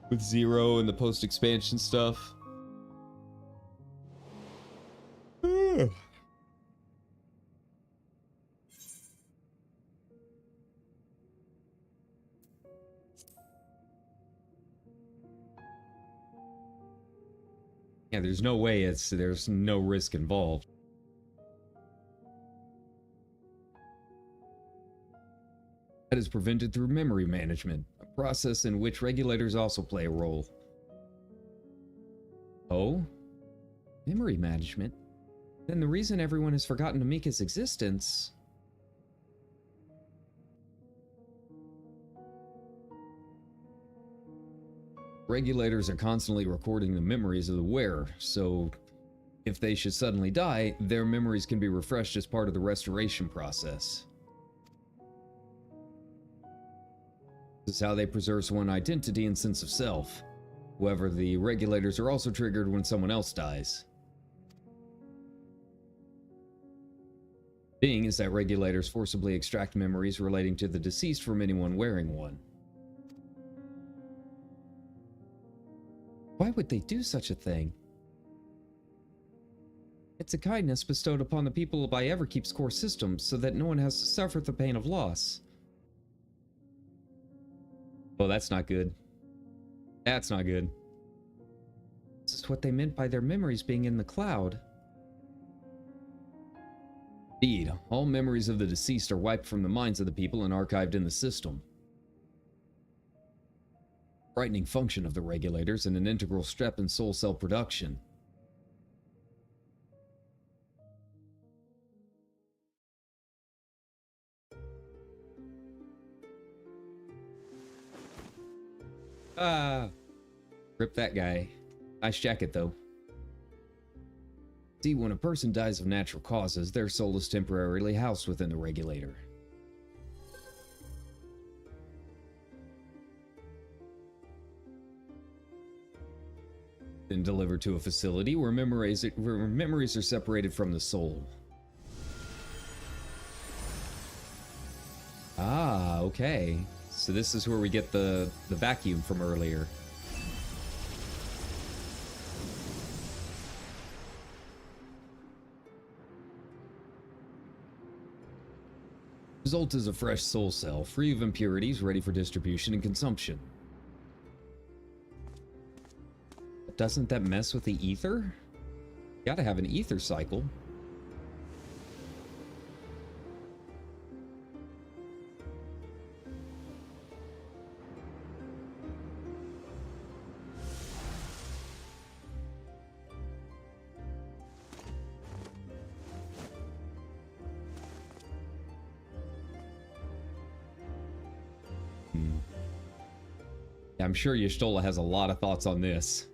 with Zero and the post-expansion stuff. Yeah, there's no way there's no risk involved. That is prevented through memory management, a process in which regulators also play a role. Oh? Memory management? Then the reason everyone has forgotten Amika's existence... Regulators are constantly recording the memories of the wearer, so if they should suddenly die, their memories can be refreshed as part of the restoration process. This is how they preserve one's identity and sense of self. However, the regulators are also triggered when someone else dies. Being is that regulators forcibly extract memories relating to the deceased from anyone wearing one. Why would they do such a thing? It's a kindness bestowed upon the people by Everkeep's core system so that no one has to suffer the pain of loss. Well, that's not good. That's not good. This is what they meant by their memories being in the cloud. Indeed, all memories of the deceased are wiped from the minds of the people and archived in the system. Frightening function of the regulators and an integral step in soul cell production. Rip that guy. Nice jacket, though. See, when a person dies of natural causes, their soul is temporarily housed within the regulator. Then delivered to a facility where memories are separated from the soul. Ah, okay. So this is where we get the vacuum from earlier. Result is a fresh soul cell, free of impurities, ready for distribution and consumption. But doesn't that mess with the ether? You gotta have an ether cycle. I'm sure Y'shtola has a lot of thoughts on this.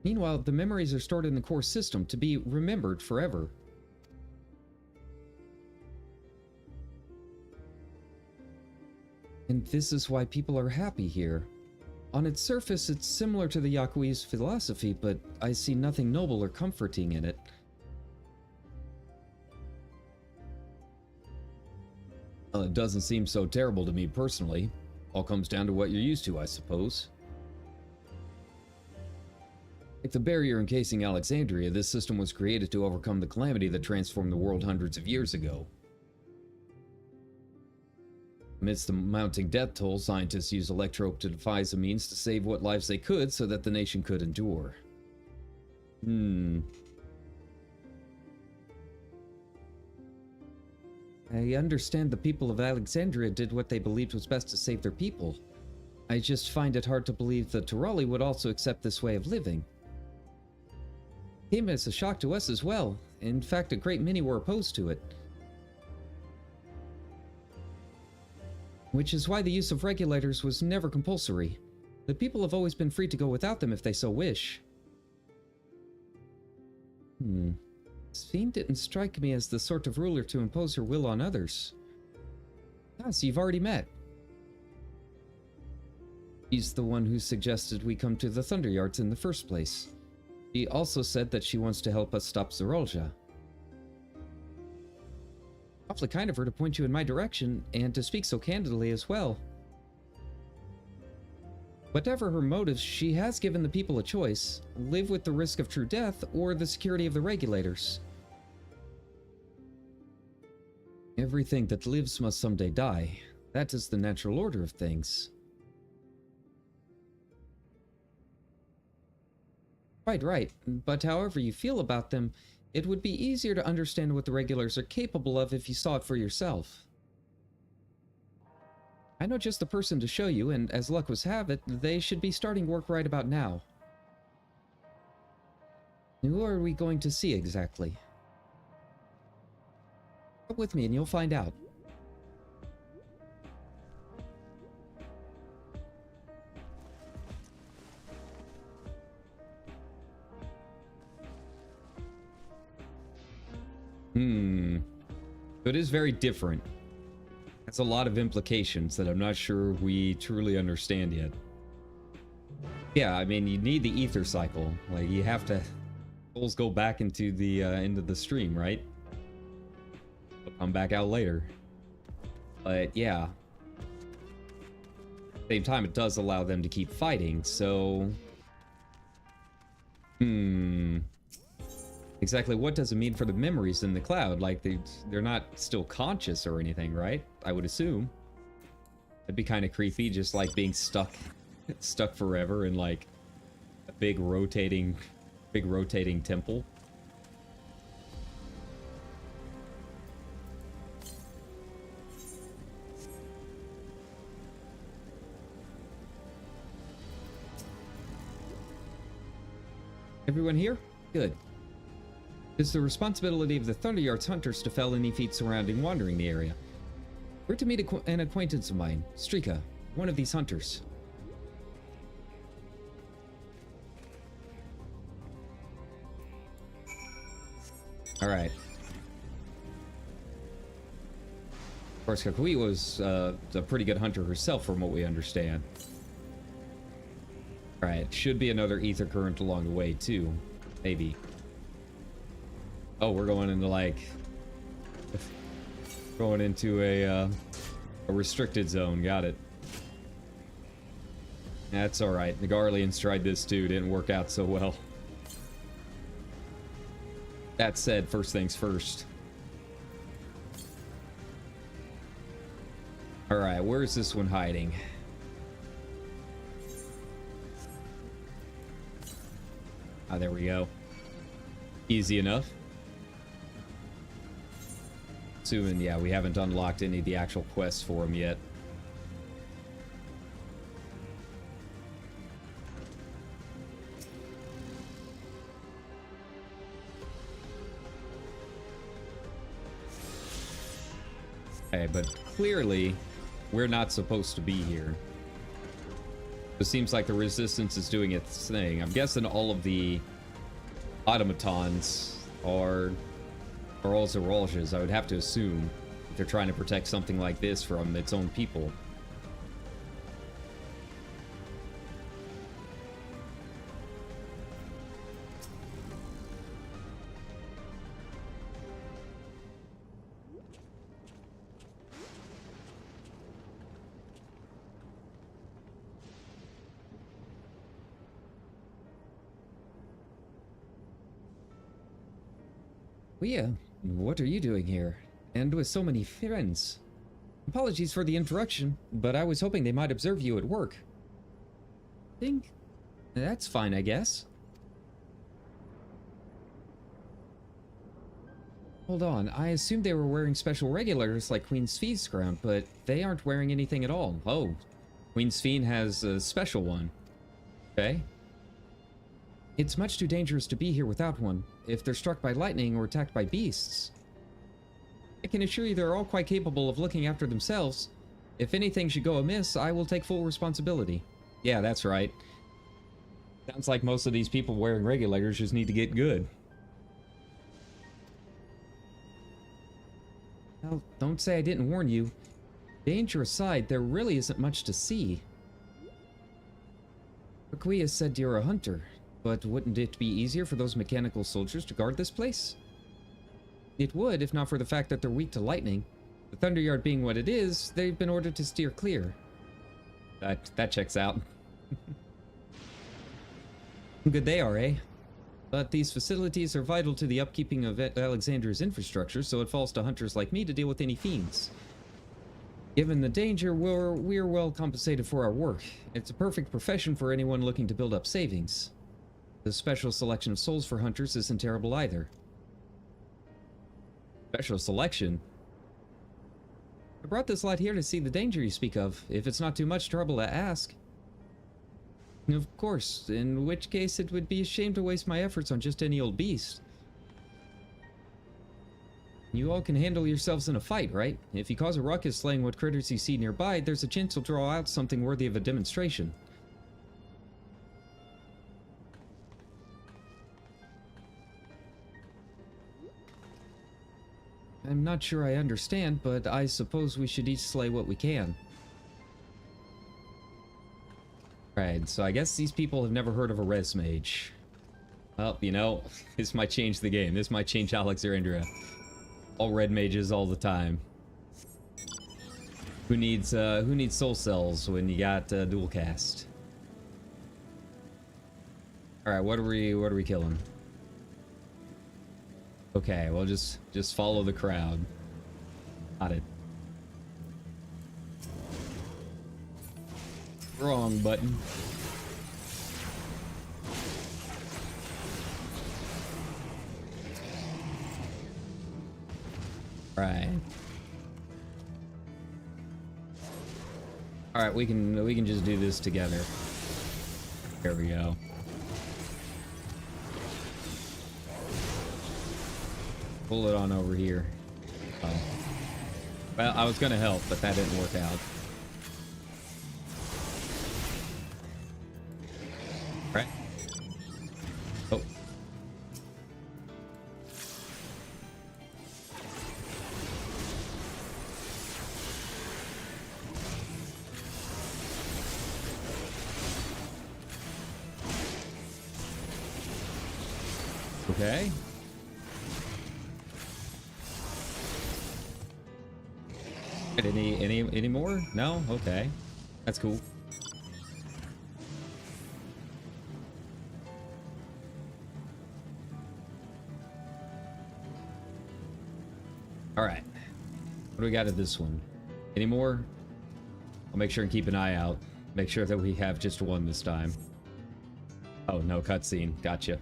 Meanwhile, the memories are stored in the core system to be remembered forever. And this is why people are happy here. On its surface, it's similar to the Yakui's philosophy, but I see nothing noble or comforting in it. Well, it doesn't seem so terrible to me personally. All comes down to what you're used to, I suppose. Like the barrier encasing Alexandria, this system was created to overcome the calamity that transformed the world hundreds of years ago. Amidst the mounting death toll, scientists used Electrope to devise a means to save what lives they could so that the nation could endure. I understand the people of Alexandria did what they believed was best to save their people. I just find it hard to believe that Turali would also accept this way of living. It came as a shock to us as well. In fact, a great many were opposed to it. Which is why the use of regulators was never compulsory. The people have always been free to go without them if they so wish. Sphene didn't strike me as the sort of ruler to impose her will on others. Ah, so you've already met. She's the one who suggested we come to the Thunder Yards in the first place. She also said that she wants to help us stop Zeralja. Awfully kind of her to point you in my direction, and to speak so candidly as well. Whatever her motives, she has given the people a choice: live with the risk of true death, or the security of the regulators. Everything that lives must someday die. That is the natural order of things. Quite right, but however you feel about them, it would be easier to understand what the regulars are capable of if you saw it for yourself. I know just the person to show you, and as luck would have it, they should be starting work right about now. Who are we going to see exactly? Come with me and you'll find out. So it is very different. Has a lot of implications that I'm not sure we truly understand yet. Yeah, I mean, you need the ether cycle. Like, you have to... souls go back into the stream, right? They'll come back out later. But, yeah. At the same time, it does allow them to keep fighting, so... Exactly what does it mean for the memories in the cloud? Like, they're not still conscious or anything, right? I would assume. It'd be kind of creepy, just like being stuck forever in like a big rotating temple. Everyone here? Good. It is the responsibility of the Thunder Yards hunters to fell any feet surrounding wandering the area. We're to meet an acquaintance of mine, Strika, one of these hunters. Alright. Of course, Kakui was a pretty good hunter herself from what we understand. Alright, should be another ether current along the way too. Maybe. Oh, we're going into like... going into a restricted zone. Got it. That's alright. The Garleans tried this too. Didn't work out so well. That said, first things first. Alright, where's this one hiding? Ah, there we go. Easy enough. Assuming, yeah, we haven't unlocked any of the actual quests for him yet. Okay, but clearly, we're not supposed to be here. It seems like the resistance is doing its thing. I'm guessing all of the automatons are all Zeraljas, I would have to assume, if they're trying to protect something like this from its own people. Leah, what are you doing here? And with so many friends? Apologies for the interruption, but I was hoping they might observe you at work. Think that's fine, I guess. Hold on, I assumed they were wearing special regulators like Queen Sphie's crown, but they aren't wearing anything at all. Oh, Queen Sphie has a special one. Okay. It's much too dangerous to be here without one, if they're struck by lightning or attacked by beasts. I can assure you they're all quite capable of looking after themselves. If anything should go amiss, I will take full responsibility. Yeah, that's right. Sounds like most of these people wearing regulators just need to get good. Well, don't say I didn't warn you. Danger aside, there really isn't much to see. Raquia said you're a hunter. But wouldn't it be easier for those mechanical soldiers to guard this place? It would, if not for the fact that they're weak to lightning. The Thunderyard being what it is, they've been ordered to steer clear. That checks out. Good they are, eh? But these facilities are vital to the upkeeping of Alexandria's infrastructure, so it falls to hunters like me to deal with any fiends. Given the danger, we're well compensated for our work. It's a perfect profession for anyone looking to build up savings. The special selection of souls for hunters isn't terrible either. Special selection? I brought this lot here to see the danger you speak of, if it's not too much trouble to ask. Of course, in which case it would be a shame to waste my efforts on just any old beast. You all can handle yourselves in a fight, right? If you cause a ruckus slaying what critters you see nearby, there's a chance you'll draw out something worthy of a demonstration. I'm not sure I understand, but I suppose we should each slay what we can. Right, so I guess these people have never heard of a res mage. Well, you know, this might change the game. This might change Alexandria. All red mages all the time. Who needs soul cells when you got dual cast? All right, what are we killing? Okay, well just follow the crowd. Got it. Wrong button. Right. All right, we can just do this together. There we go. Pull it on over here. Oh. Well, I was gonna help, but that didn't work out. Right. Oh. Okay. Any more? No? Okay. That's cool. Alright. What do we got at this one? Any more? I'll make sure and keep an eye out. Make sure that we have just one this time. Oh, no cutscene. Gotcha.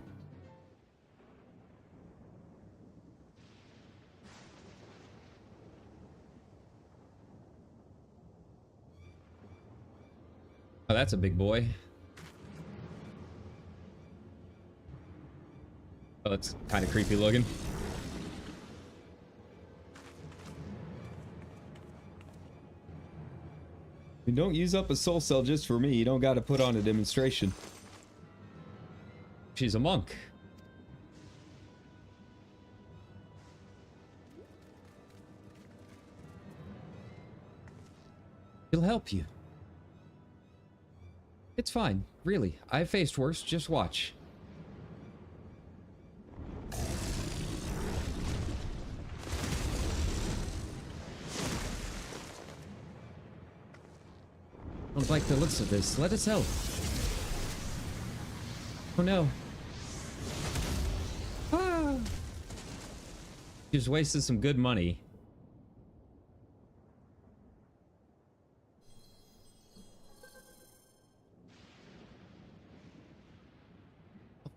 Oh, that's a big boy. Oh, that's kind of creepy looking. You don't use up a soul cell just for me. You don't got to put on a demonstration. She's a monk. He'll help you. It's fine, really. I've faced worse, just watch. I don't like the looks of this. Let us help. Oh no. Ah. Just wasted some good money.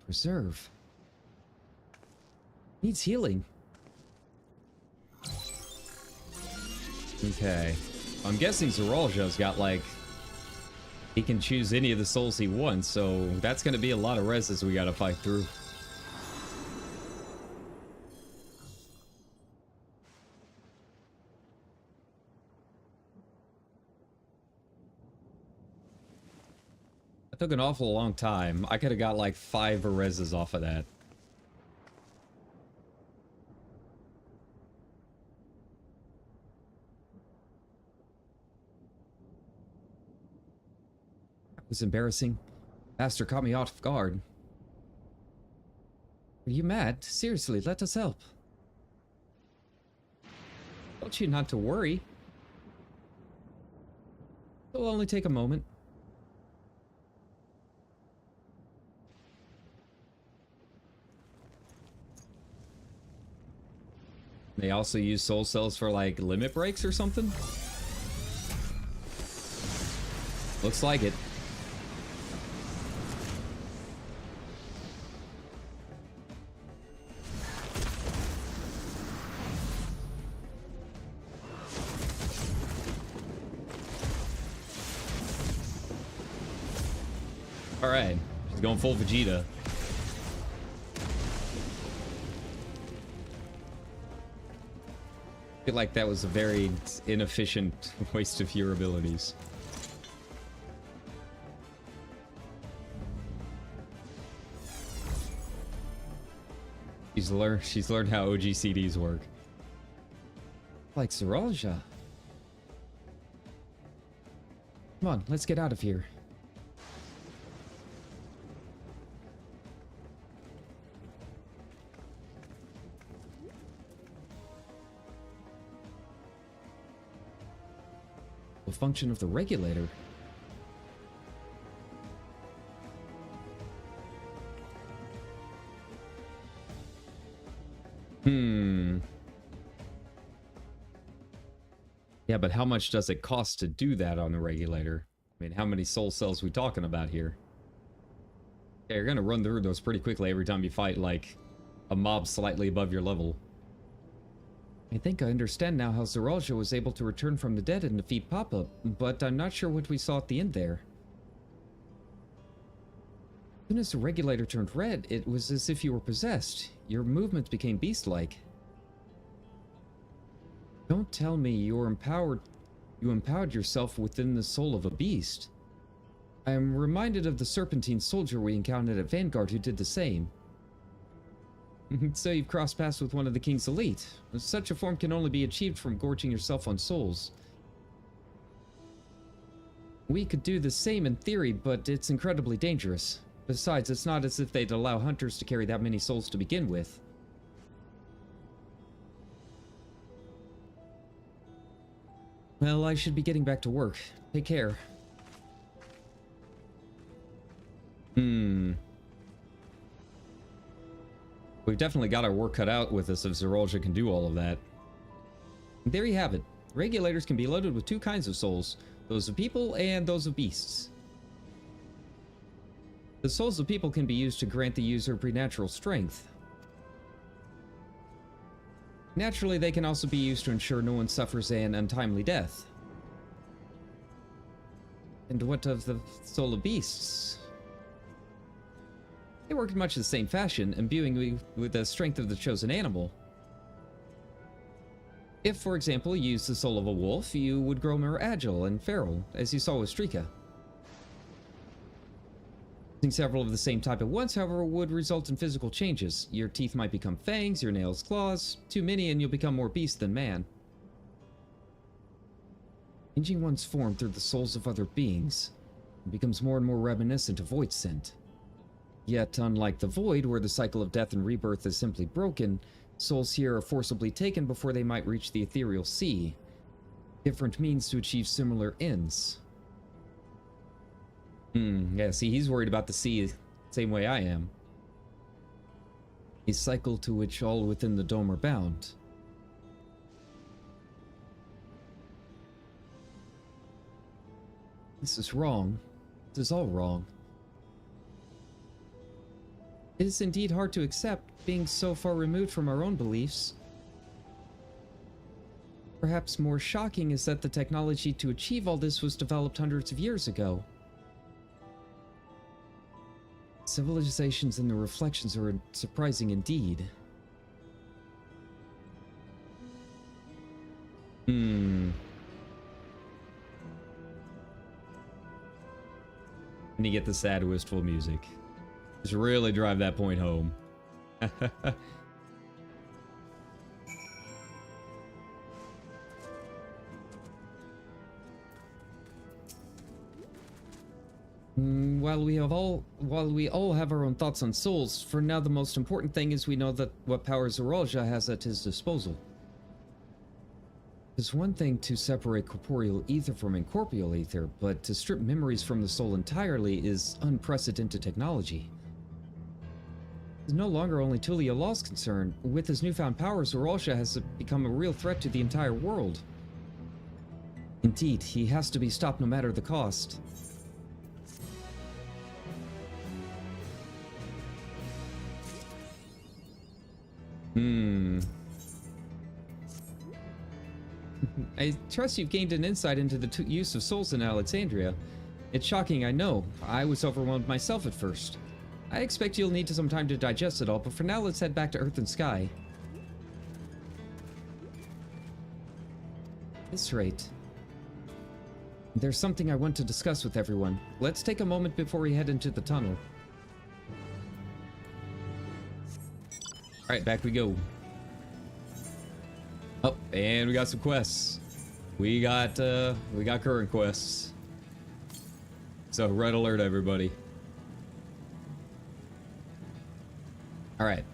Preserve. Needs healing. Okay. I'm guessing Zeralja's got, like... He can choose any of the souls he wants, so that's gonna be a lot of reses we gotta fight through. Took an awful long time. I could have got like 5 reses off of that. That was embarrassing. Master caught me off guard. Are you mad? Seriously, let us help. Told you not to worry. It'll only take a moment. They also use soul cells for like limit breaks or something? Looks like it. Alright, she's going full Vegeta. I feel like that was a very inefficient waste of your abilities. She's learned how OGCDs work. Like Zeralja. Come on, let's get out of here. The function of the regulator. Yeah, but how much does it cost to do that on the regulator? I mean, how many soul cells we talking about here? Yeah, you're gonna run through those pretty quickly every time you fight, like, a mob slightly above your level. I think I understand now how Zeralja was able to return from the dead and defeat Papa, but I'm not sure what we saw at the end there. As soon as the regulator turned red, it was as if you were possessed. Your movements became beast-like. Don't tell me you empowered yourself within the soul of a beast. I am reminded of the serpentine soldier we encountered at Vanguard who did the same. So you've crossed paths with one of the King's elite. Such a form can only be achieved from gorging yourself on souls. We could do the same in theory, but it's incredibly dangerous. Besides, it's not as if they'd allow hunters to carry that many souls to begin with. Well, I should be getting back to work. Take care. We've definitely got our work cut out with us if Zerolja can do all of that. There you have it. Regulators can be loaded with two kinds of souls. Those of people and those of beasts. The souls of people can be used to grant the user preternatural strength. Naturally, they can also be used to ensure no one suffers an untimely death. And what of the soul of beasts? They work in much the same fashion, imbuing you with the strength of the chosen animal. If, for example, you used the soul of a wolf, you would grow more agile and feral, as you saw with Strika. Using several of the same type at once, however, would result in physical changes. Your teeth might become fangs, your nails claws. Too many and you'll become more beast than man. Changing one's form through the souls of other beings becomes more and more reminiscent of Void Scent. Yet, unlike the Void, where the cycle of death and rebirth is simply broken, souls here are forcibly taken before they might reach the ethereal sea. Different means to achieve similar ends. Yeah, see, he's worried about the sea same way I am. A cycle to which all within the dome are bound. This is wrong. This is all wrong. It is indeed hard to accept, being so far removed from our own beliefs. Perhaps more shocking is that the technology to achieve all this was developed hundreds of years ago. Civilizations and their reflections are surprising indeed. And you get the sad, wistful music. Just really drive that point home. While we all have our own thoughts on souls, for now the most important thing is we know that what power Zerolja has at his disposal. It's one thing to separate corporeal ether from incorporeal ether, but to strip memories from the soul entirely is unprecedented technology. It's no longer only Tulia Law's concern. With his newfound power, Zerolja has become a real threat to the entire world. Indeed, he has to be stopped no matter the cost. I trust you've gained an insight into the use of souls in Alexandria. It's shocking, I know. I was overwhelmed myself at first. I expect you'll need some time to digest it all, but for now let's head back to Earth and Sky. At this rate, there's something I want to discuss with everyone. Let's take a moment before we head into the tunnel. Alright, back we go. Oh, and we got some quests. We got current quests. So, red alert, everybody. Alright,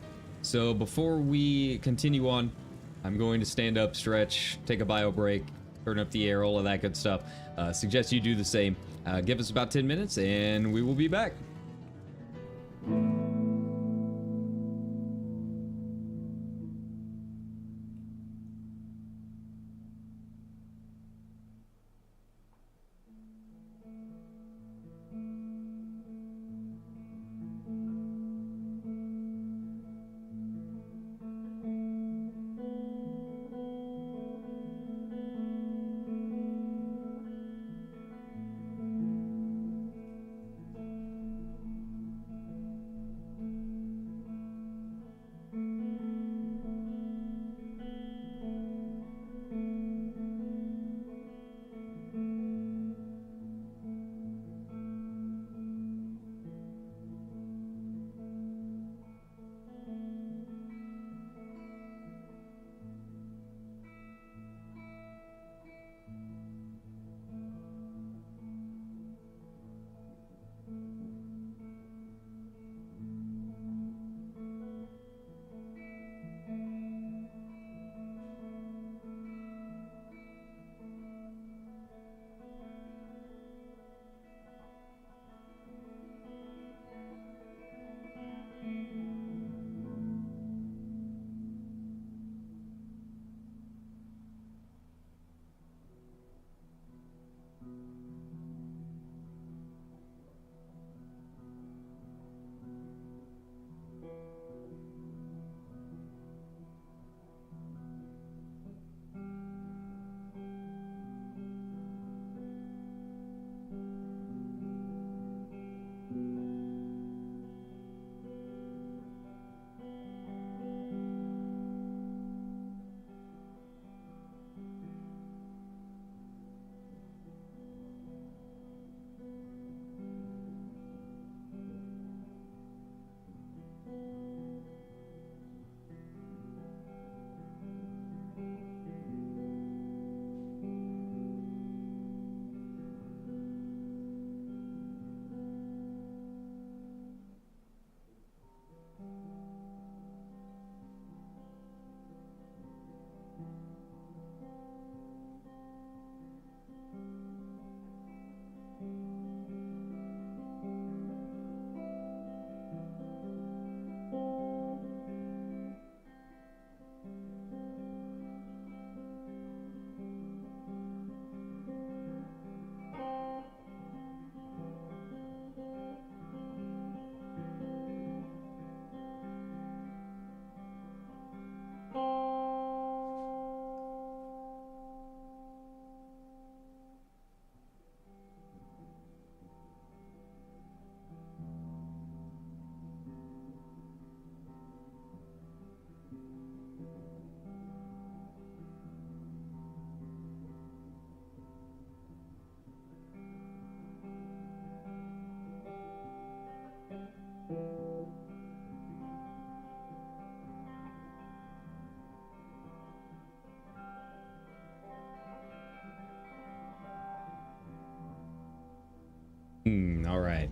so before we continue on, I'm going to stand up, stretch, take a bio break, turn up the air, all of that good stuff. Suggest you do the same. Give us about 10 minutes and we will be back. All right.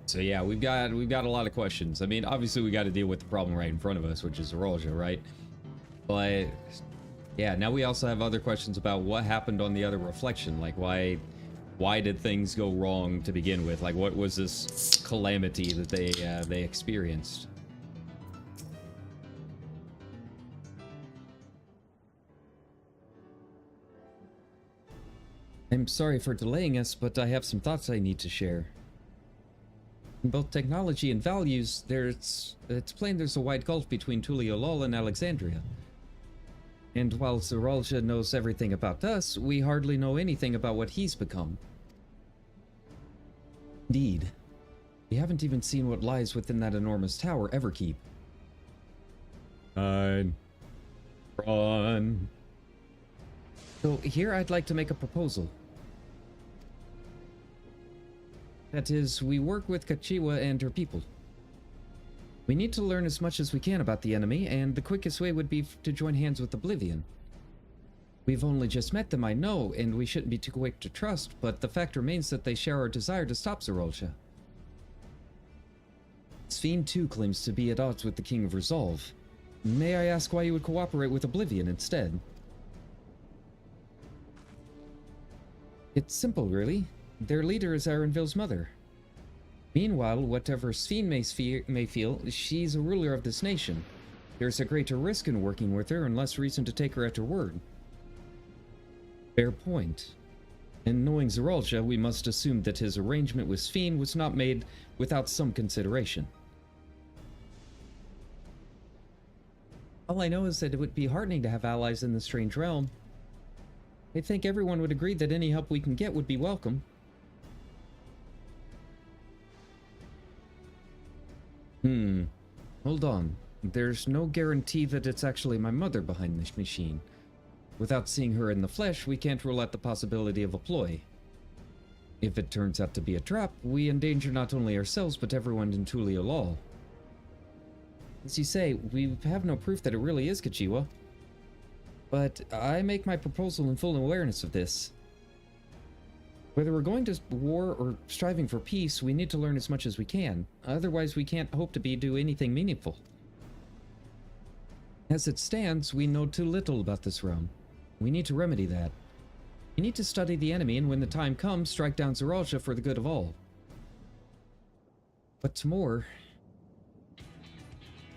So yeah, we've got a lot of questions. I mean, obviously we got to deal with the problem right in front of us, which is Zoralja, right? But yeah, now we also have other questions about what happened on the other reflection. Like why did things go wrong to begin with? Like what was this calamity that they experienced? I'm sorry for delaying us, but I have some thoughts I need to share. In both technology and values, it's plain there's a wide gulf between Tuliolol and Alexandria. And while Zoralja knows everything about us, we hardly know anything about what he's become. Indeed. We haven't even seen what lies within that enormous tower Everkeep. Run. So here I'd like to make a proposal. That is, we work with Kachiwa and her people. We need to learn as much as we can about the enemy, and the quickest way would be to join hands with Oblivion. We've only just met them, I know, and we shouldn't be too quick to trust, but the fact remains that they share our desire to stop Zoralja. Sphene too claims to be at odds with the King of Resolve. May I ask why you would cooperate with Oblivion instead? It's simple, really. Their leader is Arenville's mother. Meanwhile, whatever Sphene may feel, she's a ruler of this nation. There's a greater risk in working with her and less reason to take her at her word. Fair point. And knowing Zoralja, we must assume that his arrangement with Sphene was not made without some consideration. All I know is that it would be heartening to have allies in this strange realm. I think everyone would agree that any help we can get would be welcome. Hold on. There's no guarantee that it's actually my mother behind this machine. Without seeing her in the flesh, we can't rule out the possibility of a ploy. If it turns out to be a trap, we endanger not only ourselves, but everyone in Tuliolol. As you say, we have no proof that it really is Kachiwa. But I make my proposal in full awareness of this. Whether we're going to war or striving for peace, we need to learn as much as we can. Otherwise, we can't hope to do anything meaningful. As it stands, we know too little about this realm. We need to remedy that. We need to study the enemy, and when the time comes, strike down Zoralja for the good of all. What's more,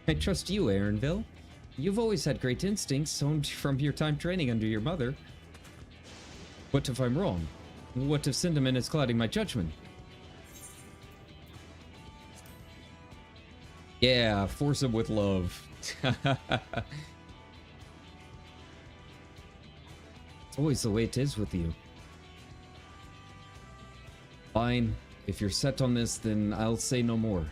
I trust you, Arenville. You've always had great instincts, honed from your time training under your mother. What if I'm wrong? What if sentiment is clouding my judgment? Yeah, force him with love. It's always the way it is with you. Fine. If you're set on this, then I'll say no more.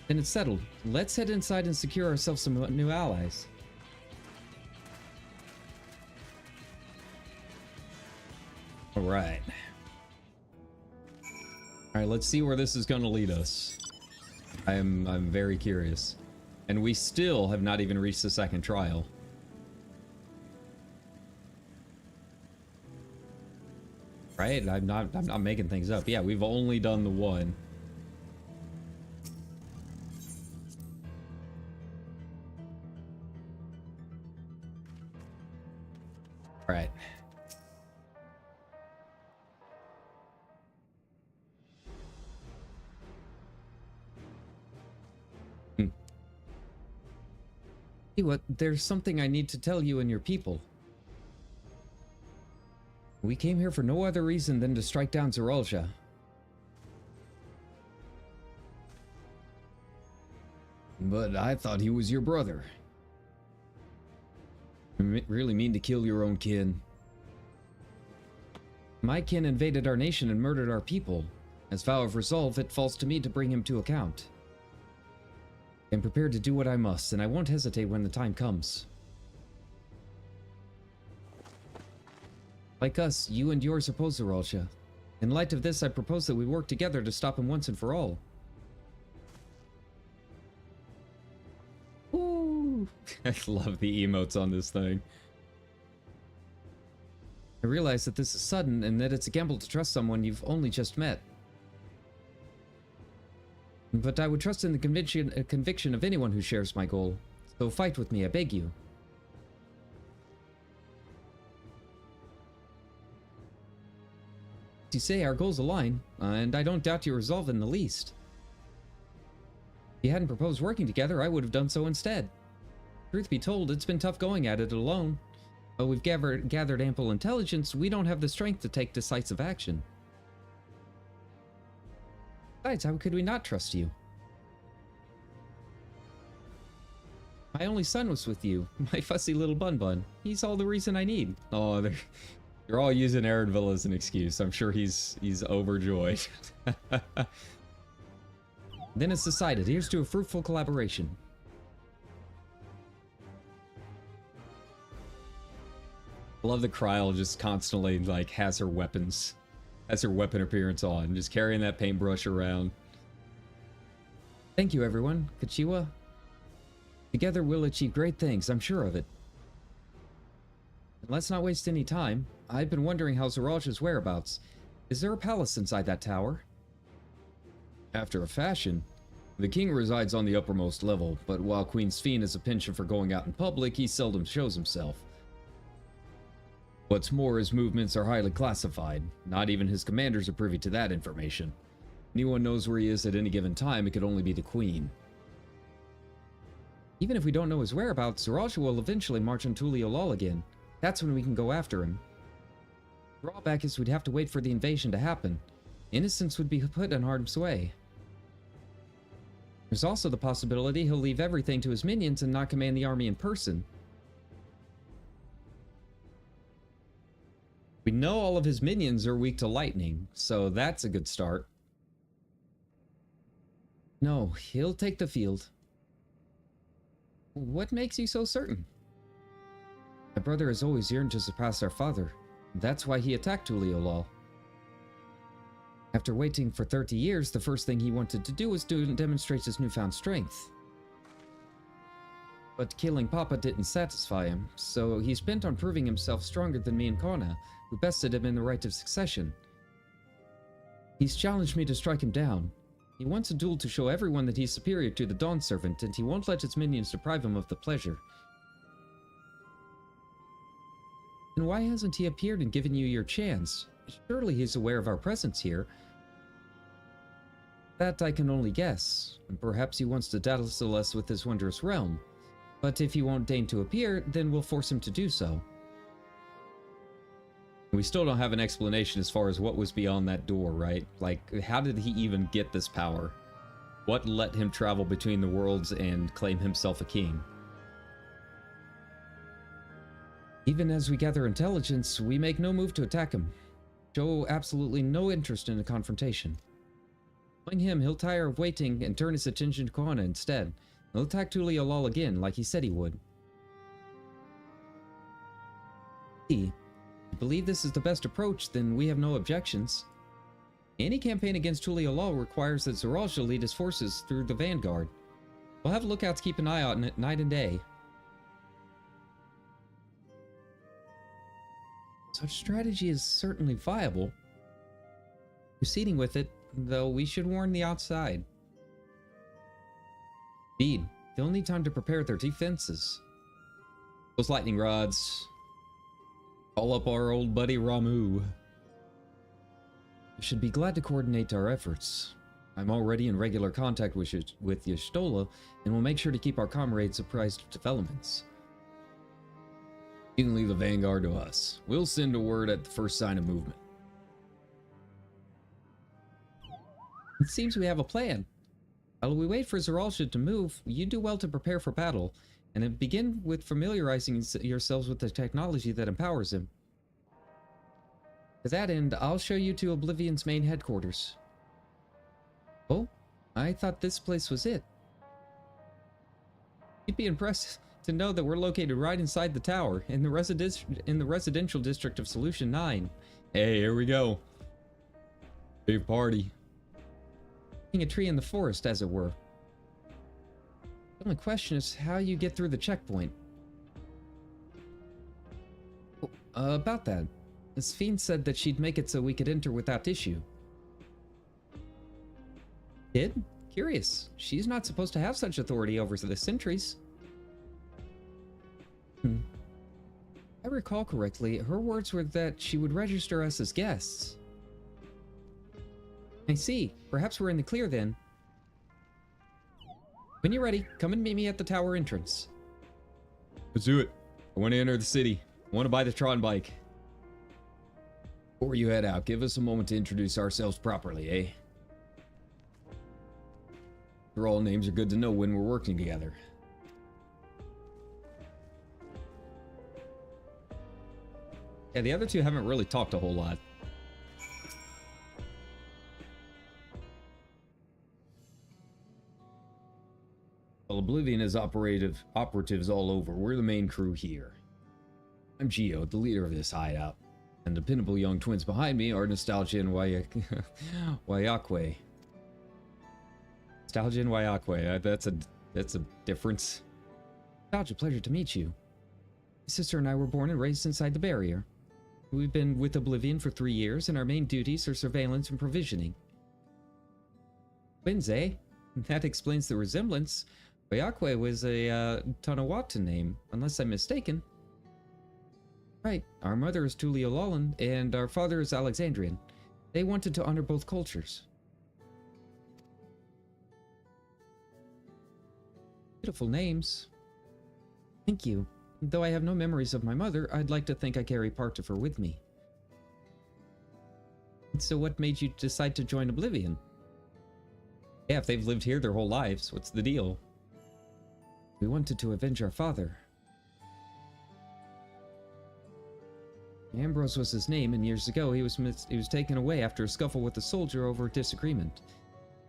Then it's settled. Let's head inside and secure ourselves some new allies. Alright. Alright, let's see where this is going to lead us. I'm very curious. And we still have not even reached the second trial. Right? I'm not making things up. Yeah, we've only done the one. Alright. What? There's something I need to tell you and your people. We came here for no other reason than to strike down Zoralja. But I thought he was your brother. You really mean to kill your own kin? My kin invaded our nation and murdered our people. As vow of resolve, it falls to me to bring him to account. I'm prepared to do what I must, and I won't hesitate when the time comes. Like us, you and yours oppose Zoralja. In light of this, I propose that we work together to stop him once and for all. Ooh. I love the emotes on this thing. I realize that this is sudden and that it's a gamble to trust someone you've only just met. But I would trust in the conviction of anyone who shares my goal. So fight with me, I beg you. As you say, our goals align, and I don't doubt your resolve in the least. If you hadn't proposed working together, I would have done so instead. Truth be told, it's been tough going at it alone. Though we've gathered ample intelligence, we don't have the strength to take decisive action. Besides, how could we not trust you? My only son was with you, my fussy little bun-bun. He's all the reason I need. Oh, they're all using Aaronville as an excuse. I'm sure he's overjoyed. Then it's decided. Here's to a fruitful collaboration. I love that Kryl just constantly, like, has her weapon appearance on, just carrying that paintbrush around. Thank you, everyone. Kachiwa. Together we'll achieve great things, I'm sure of it. And let's not waste any time. I've been wondering how Zaralja's whereabouts. Is there a palace inside that tower? After a fashion. The king resides on the uppermost level, but while Queen Sphene is a penchant for going out in public, he seldom shows himself. What's more, his movements are highly classified. Not even his commanders are privy to that information. Anyone knows where he is at any given time, it could only be the Queen. Even if we don't know his whereabouts, Zaralja will eventually march on Tuliolol again. That's when we can go after him. The drawback is we'd have to wait for the invasion to happen. Innocents would be put in harm's way. There's also the possibility he'll leave everything to his minions and not command the army in person. We know all of his minions are weak to lightning, so that's a good start. No, he'll take the field. What makes you so certain? My brother has always yearned to surpass our father. That's why he attacked Tuliolol. After waiting for 30 years, the first thing he wanted to do was to demonstrate his newfound strength. But killing Papa didn't satisfy him, so he's bent on proving himself stronger than me and Kona, who bested him in the right of succession. He's challenged me to strike him down. He wants a duel to show everyone that he's superior to the Dawn Servant, and he won't let his minions deprive him of the pleasure. Then why hasn't he appeared and given you your chance? Surely he's aware of our presence here. That I can only guess, and perhaps he wants to dazzle us with his wondrous realm. But if he won't deign to appear, then we'll force him to do so. We still don't have an explanation as far as what was beyond that door, right? Like, how did he even get this power? What let him travel between the worlds and claim himself a king? Even as we gather intelligence, we make no move to attack him. Show absolutely no interest in a confrontation. Knowing him, he'll tire of waiting and turn his attention to Kona instead. He'll attack Tuliolol again, like he said he would. If you believe this is the best approach, then we have no objections. Any campaign against Tuliolol requires that Zaralja lead his forces through the vanguard. We'll have a lookout to keep an eye on it night and day. Such strategy is certainly viable. Proceeding with it, though, we should warn the outside. Indeed, they'll need time to prepare their defenses. Those lightning rods. Call up our old buddy Ramu. We should be glad to coordinate our efforts. I'm already in regular contact with Y'shtola, and will make sure to keep our comrades apprised of developments. You can leave the vanguard to us. We'll send a word at the first sign of movement. It seems we have a plan. While we wait for Zaralja to move, you do well to prepare for battle, and then begin with familiarizing yourselves with the technology that empowers him. To that end, I'll show you to Oblivion's main headquarters. Oh, I thought this place was it. You'd be impressed to know that we're located right inside the tower, in the residential district of Solution 9. Hey, here we go. Big party. A tree in the forest, as it were. The only question is how you get through the checkpoint. Oh, about that. Sphene said that she'd make it so we could enter without issue. Did? Curious. She's not supposed to have such authority over the sentries. I recall correctly, her words were that she would register us as guests. I see. Perhaps we're in the clear then. When you're ready, come and meet me at the tower entrance. Let's do it. I want to enter the city. I want to buy the Tron bike. Before you head out, give us a moment to introduce ourselves properly, eh? Your all names are good to know when we're working together. Yeah, the other two haven't really talked a whole lot. Well, Oblivion has operatives all over. We're the main crew here. I'm Geo, the leader of this hideout. And the pinnable young twins behind me are Nostalgia and Wayakwe. Nostalgia and Wayakwe, that's a difference. Nostalgia, pleasure to meet you. My sister and I were born and raised inside the barrier. We've been with Oblivion for 3 years, and our main duties are surveillance and provisioning. Twins, eh? That explains the resemblance. Wayakwe was a Tanawata name, unless I'm mistaken. Right, our mother is Tuliolalan, and our father is Alexandrian. They wanted to honor both cultures. Beautiful names. Thank you. Though I have no memories of my mother, I'd like to think I carry part of her with me. So what made you decide to join Oblivion? Yeah, if they've lived here their whole lives, what's the deal? We wanted to avenge our father. Ambrose was his name, and years ago he was taken away after a scuffle with a soldier over a disagreement.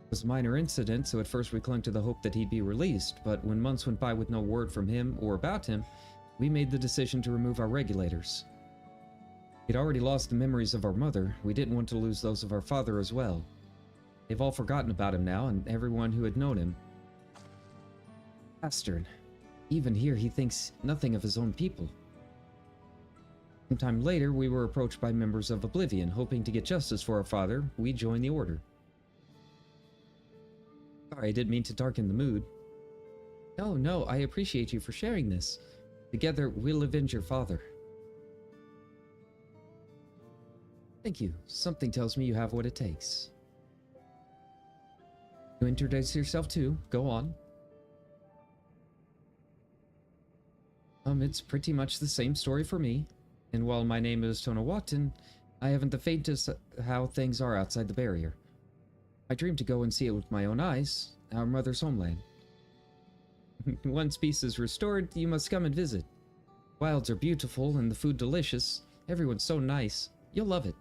It was a minor incident, so at first we clung to the hope that he'd be released, but when months went by with no word from him or about him, we made the decision to remove our regulators. We'd already lost the memories of our mother. We didn't want to lose those of our father as well. They've all forgotten about him now, and everyone who had known him. Bastard. Even here he thinks nothing of his own people. Sometime later, we were approached by members of Oblivion, hoping to get justice for our father. We joined the Order. Sorry, I didn't mean to darken the mood. No, I appreciate you for sharing this. Together, we'll avenge your father. Thank you. Something tells me you have what it takes. You introduce yourself too. Go on. It's pretty much the same story for me. And while my name is Tonawatan, I haven't the faintest how things are outside the barrier. I dream to go and see it with my own eyes, our mother's homeland. Once peace is restored, you must come and visit. Wilds are beautiful and the food delicious. Everyone's so nice. You'll love it.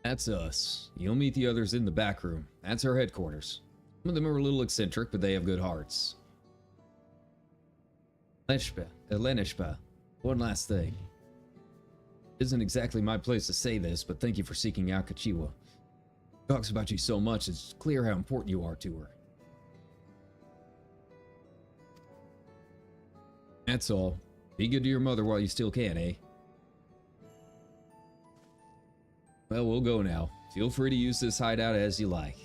That's us. You'll meet the others in the back room. That's our headquarters. Some of them are a little eccentric, but they have good hearts. Lenishpa, one last thing. Isn't exactly my place to say this, but thank you for seeking out Kachiwa. Talks about you so much, it's clear how important you are to her. That's all. Be good to your mother while you still can, eh? Well, we'll go now. Feel free to use this hideout as you like.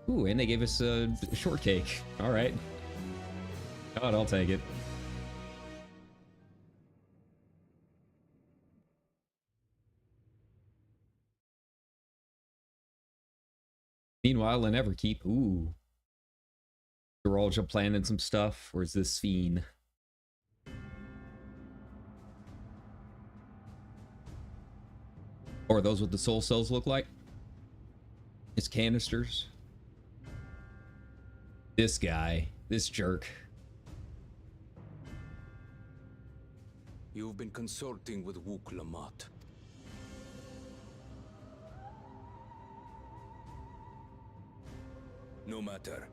Ooh, and they gave us a shortcake. Alright. God, I'll take it. Meanwhile, in Everkeep, ooh. They're all just planning some stuff, or is this Sphene? Or are those what the soul cells look like? It's canisters. This guy, this jerk. You've been consulting with Wook Lamont. No matter.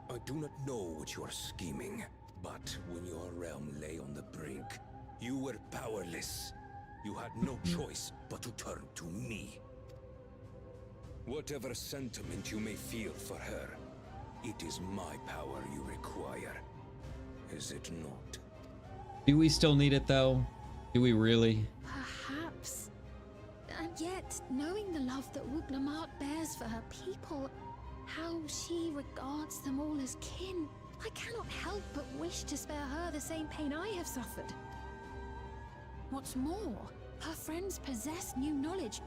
I do not know what you are scheming, but when your realm lay on the brink, you were powerless. You had no choice but to turn to me. Whatever sentiment you may feel for her, it is my power you require. Is it not? Do we still need it though? Do we really? Perhaps. And yet, knowing the love that Wuglamat bears for her people, how she regards them all as kin, I cannot help but wish to spare her the same pain I have suffered. What's more, her friends possess new knowledge.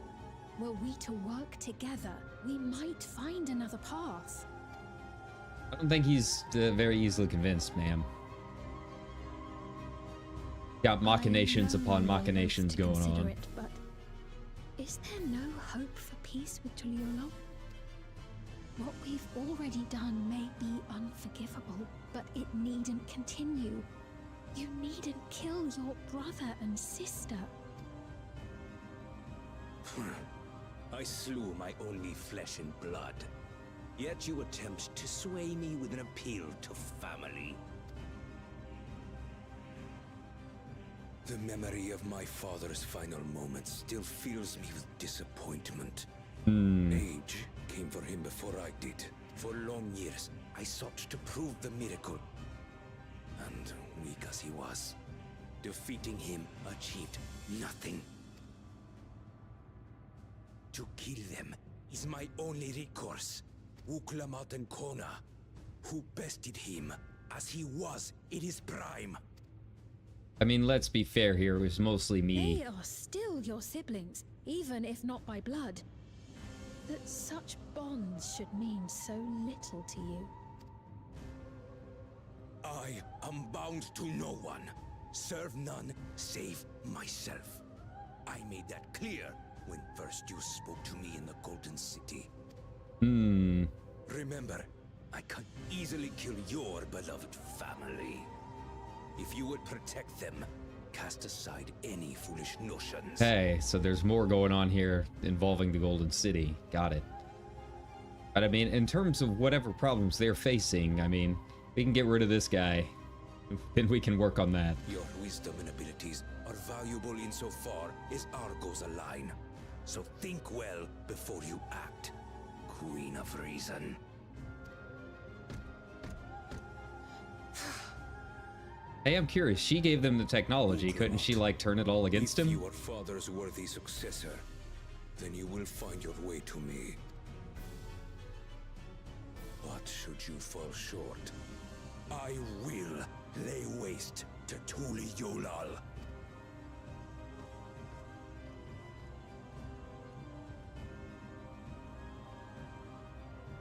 Were we to work together, we might find another path. I don't think he's very easily convinced, ma'am. Got machinations upon machinations going on. But is there no hope for peace with Tuliolo? What we've already done may be unforgivable, but it needn't continue. You needn't kill your brother and sister. I slew my only flesh and blood. Yet you attempt to sway me with an appeal to family. The memory of my father's final moments still fills me with disappointment. Age came for him before I did. For long years, I sought to prove the miracle. And weak as he was, defeating him achieved nothing. To kill them is my only recourse. Wuklamat and Kona, who bested him as he was in his prime. I mean, let's be fair here, it was mostly me. They are still your siblings, even if not by blood. That such bonds should mean so little to you. I am bound to no one. Serve none save myself. I made that clear when first you spoke to me in the Golden City. Remember, I can easily kill your beloved family. If you would protect them, cast aside any foolish notions. Hey, so there's more going on here involving the Golden City. Got it. But I mean, in terms of whatever problems they're facing, I mean, we can get rid of this guy, then we can work on that. Your wisdom and abilities are valuable insofar as our goals align. So think well before you act, Queen of Reason. Hey, I'm curious, she gave them the technology, couldn't she, like, turn it all against him? If you are father's worthy successor, then you will find your way to me. But should you fall short, I will lay waste to Tuli Yolal.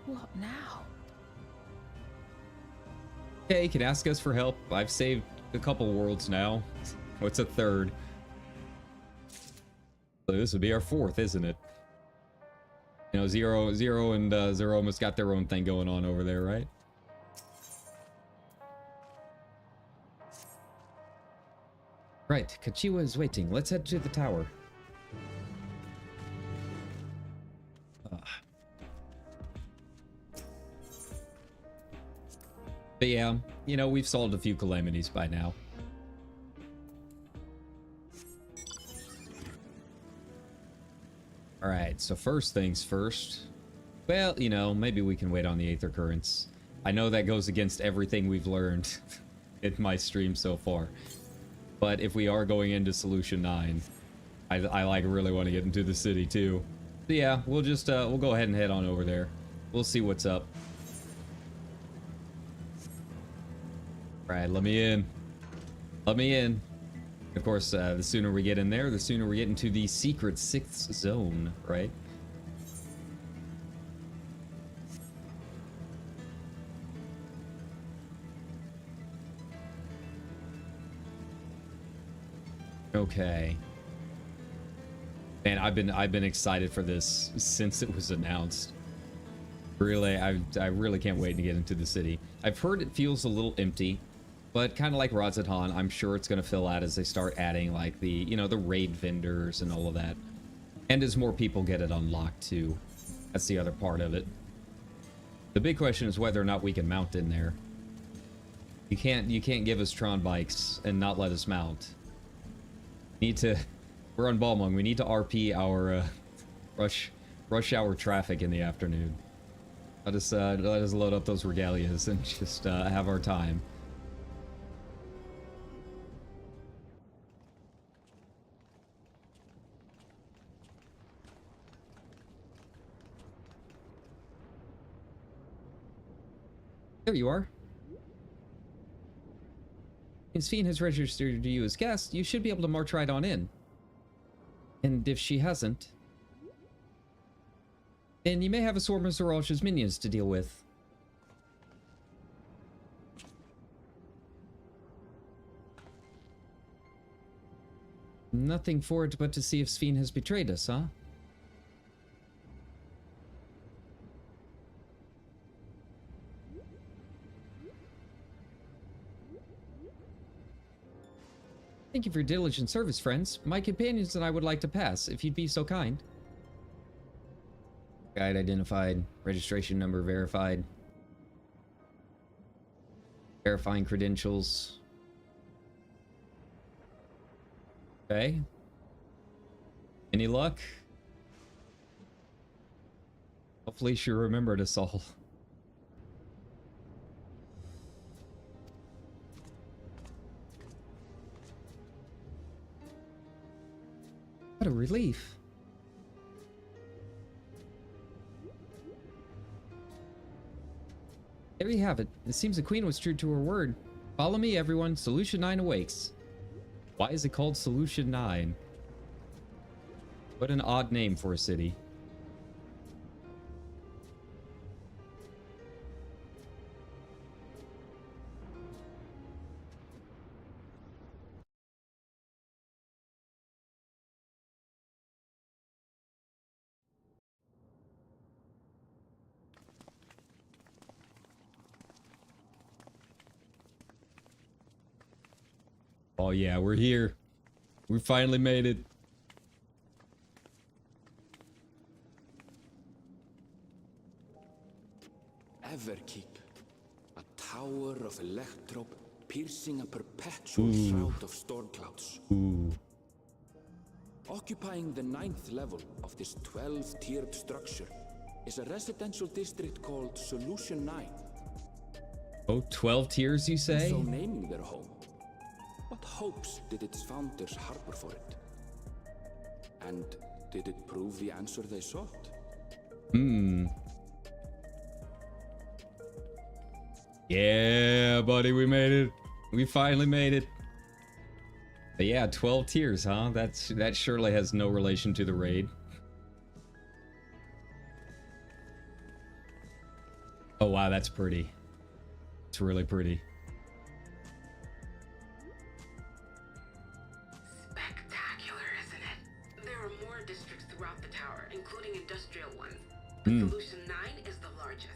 What now? Okay, you can ask us for help. I've saved a couple worlds now. What's a third? So this would be our fourth, isn't it? You know, Zero and Zero almost got their own thing going on over there, right? Right, Kachiwa is waiting. Let's head to the tower. But yeah, you know, we've solved a few calamities by now. Alright, so first things first. Well, you know, maybe we can wait on the Aether Currents. I know that goes against everything we've learned in my stream so far. But if we are going into Solution 9, I like really want to get into the city too. So yeah, we'll just, we'll go ahead and head on over there. We'll see what's up. Alright, let me in. Let me in. Of course, the sooner we get in there, the sooner we get into the secret 6th zone, right? Okay. Man, I've been excited for this since it was announced. Really, I really can't wait to get into the city. I've heard it feels a little empty. But kind of like Razatan, I'm sure it's going to fill out as they start adding, like, the, you know, the raid vendors and all of that. And as more people get it unlocked, too. That's the other part of it. The big question is whether or not we can mount in there. You can't give us Tron bikes and not let us mount. Need to... We're on Balmung. We need to RP our rush hour traffic in the afternoon. Let us load up those regalias and just have our time. There you are. Since Fiend has registered you as guest, you should be able to march right on in. And if she hasn't, then you may have a swarm of Zeralsh's minions to deal with. Nothing for it but to see if Sphene has betrayed us, huh? Thank you for your diligent service, friends. My companions and I would like to pass, if you'd be so kind. Guide identified. Registration number verified. Verifying credentials. Okay. Any luck? Hopefully she remembered us all. What a relief. There you have it. It seems the Queen was true to her word. Follow me, everyone. Solution 9 awakes. Why is it called Solution 9? What an odd name for a city. Oh yeah, we're here. We finally made it. Everkeep, a tower of electrope piercing a perpetual shroud of storm clouds. Ooh. Occupying the 9th level of this 12-tiered structure is a residential district called Solution 9. Oh, 12 tiers, you say? So naming their home, what hopes did its founders harbor for it? And did it prove the answer they sought? Yeah, buddy, we made it. We finally made it. But yeah, 12 tiers, huh? That surely has no relation to the raid. Oh wow, that's pretty. It's really pretty. Spectacular, isn't it? There are more districts throughout the tower, including industrial ones. But Solution 9 is the largest.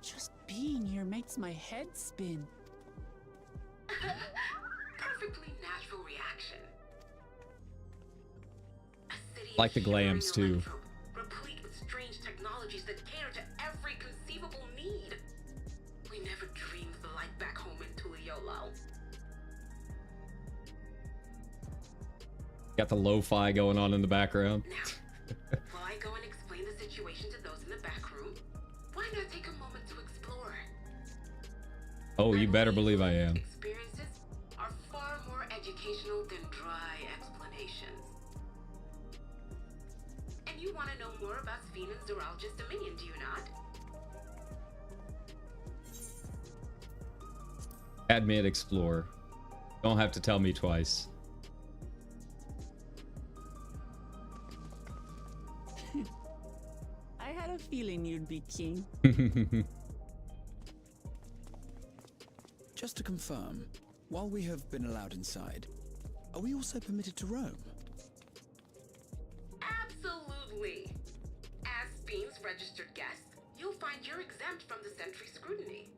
Just being here makes my head spin. Perfectly natural reaction. A city Like the of glams, shimmering too. electro, replete with strange technologies that cater to every conceivable need. We never dreamed of the life back home in Tuliolo. Got the lo-fi going on in the background. Now, while I go and explain the situation to those in the back room, why not take a moment to explore? Oh, you better believe I am. Experiences are far more educational than dry explanations. And you want to know more about Sphene and Zeralja's dominion, do you not? Admit, explore. Don't have to tell me twice. I had a feeling you'd be king. Just to confirm, while we have been allowed inside, are we also permitted to roam? Absolutely. As Sphene's registered guest, you'll find you're exempt from the sentry scrutiny.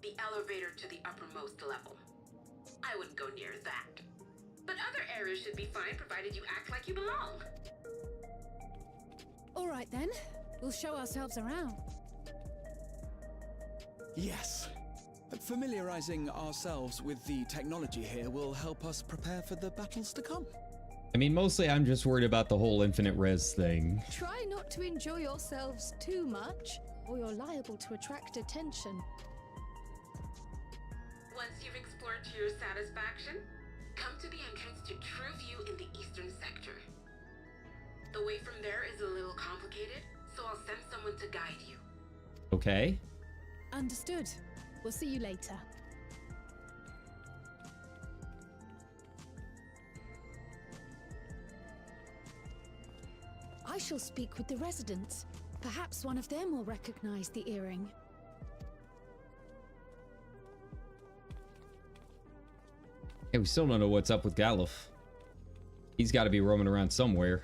The elevator to the uppermost level. I wouldn't go near that. But other areas should be fine provided you act like you belong. All right then, we'll show ourselves around. Yes. Familiarizing ourselves with the technology here will help us prepare for the battles to come. I mean, mostly I'm just worried about the whole infinite res thing. Try not to enjoy yourselves too much, or you're liable to attract attention. Once you've explored to your satisfaction, come to the entrance to True View in the eastern sector. The way from there is a little complicated, so I'll send someone to guide you. okay? Understood. We'll see you later. I shall speak with the residents. Perhaps one of them will recognize the earring. Hey, we still don't know what's up with Galuf. He's got to be roaming around somewhere.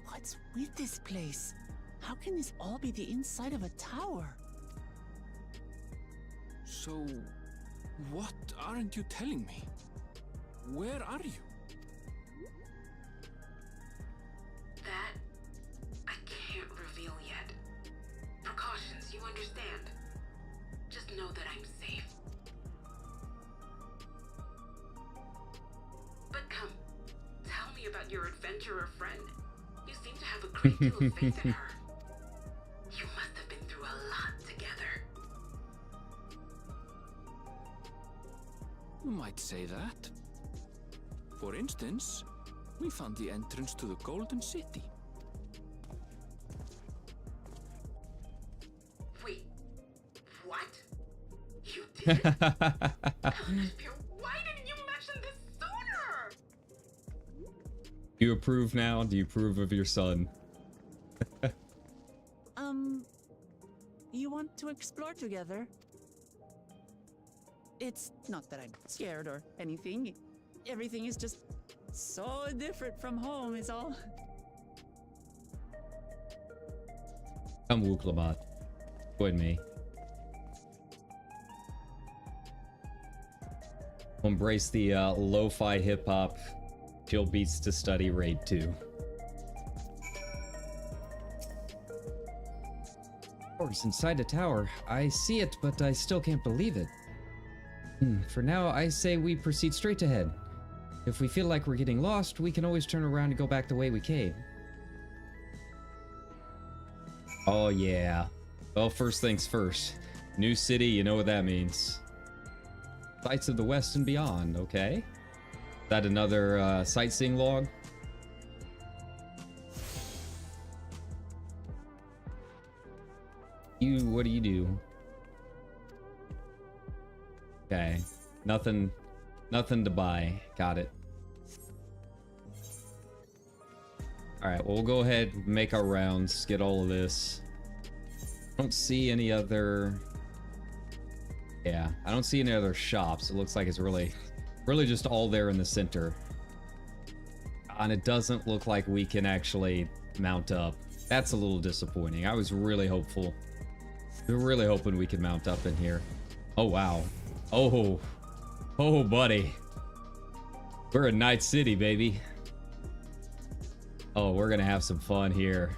What's with this place? How can this all be the inside of a tower? So, what aren't you telling me? Where are you? That I can't reveal yet. Precautions, you understand. Just know that I'm safe. But come, tell me about your adventurer friend. You seem to have a great deal of faith in her. You must have been through a lot together. You might say that. For instance, we found the entrance to the Golden City. Wait, what? You did? Elnasphere, why didn't you mention this sooner? Do you approve now? Do you approve of your son? You want to explore together? It's not that I'm scared or anything. Everything is just so different from home, is all. Come, Wuklabat. Join me. Embrace the lo-fi hip-hop chill beats to study raid 2. Orcs inside the tower. I see it, but I still can't believe it. For now, I say we proceed straight ahead. If we feel like we're getting lost, we can always turn around and go back the way we came. Oh yeah. Well, first things first. New city, you know what that means. Sights of the West and beyond, okay? Is that another sightseeing log? What do you do? Okay. Nothing to buy. Got it. Alright, well, we'll go ahead and make our rounds, get all of this. I don't see any other... Yeah, I don't see any other shops. It looks like it's really just all there in the center. And it doesn't look like we can actually mount up. That's a little disappointing. I was really hopeful. We were really hoping we could mount up in here. Oh, wow. Oh, buddy. We're in Night City, baby. Oh, we're gonna have some fun here.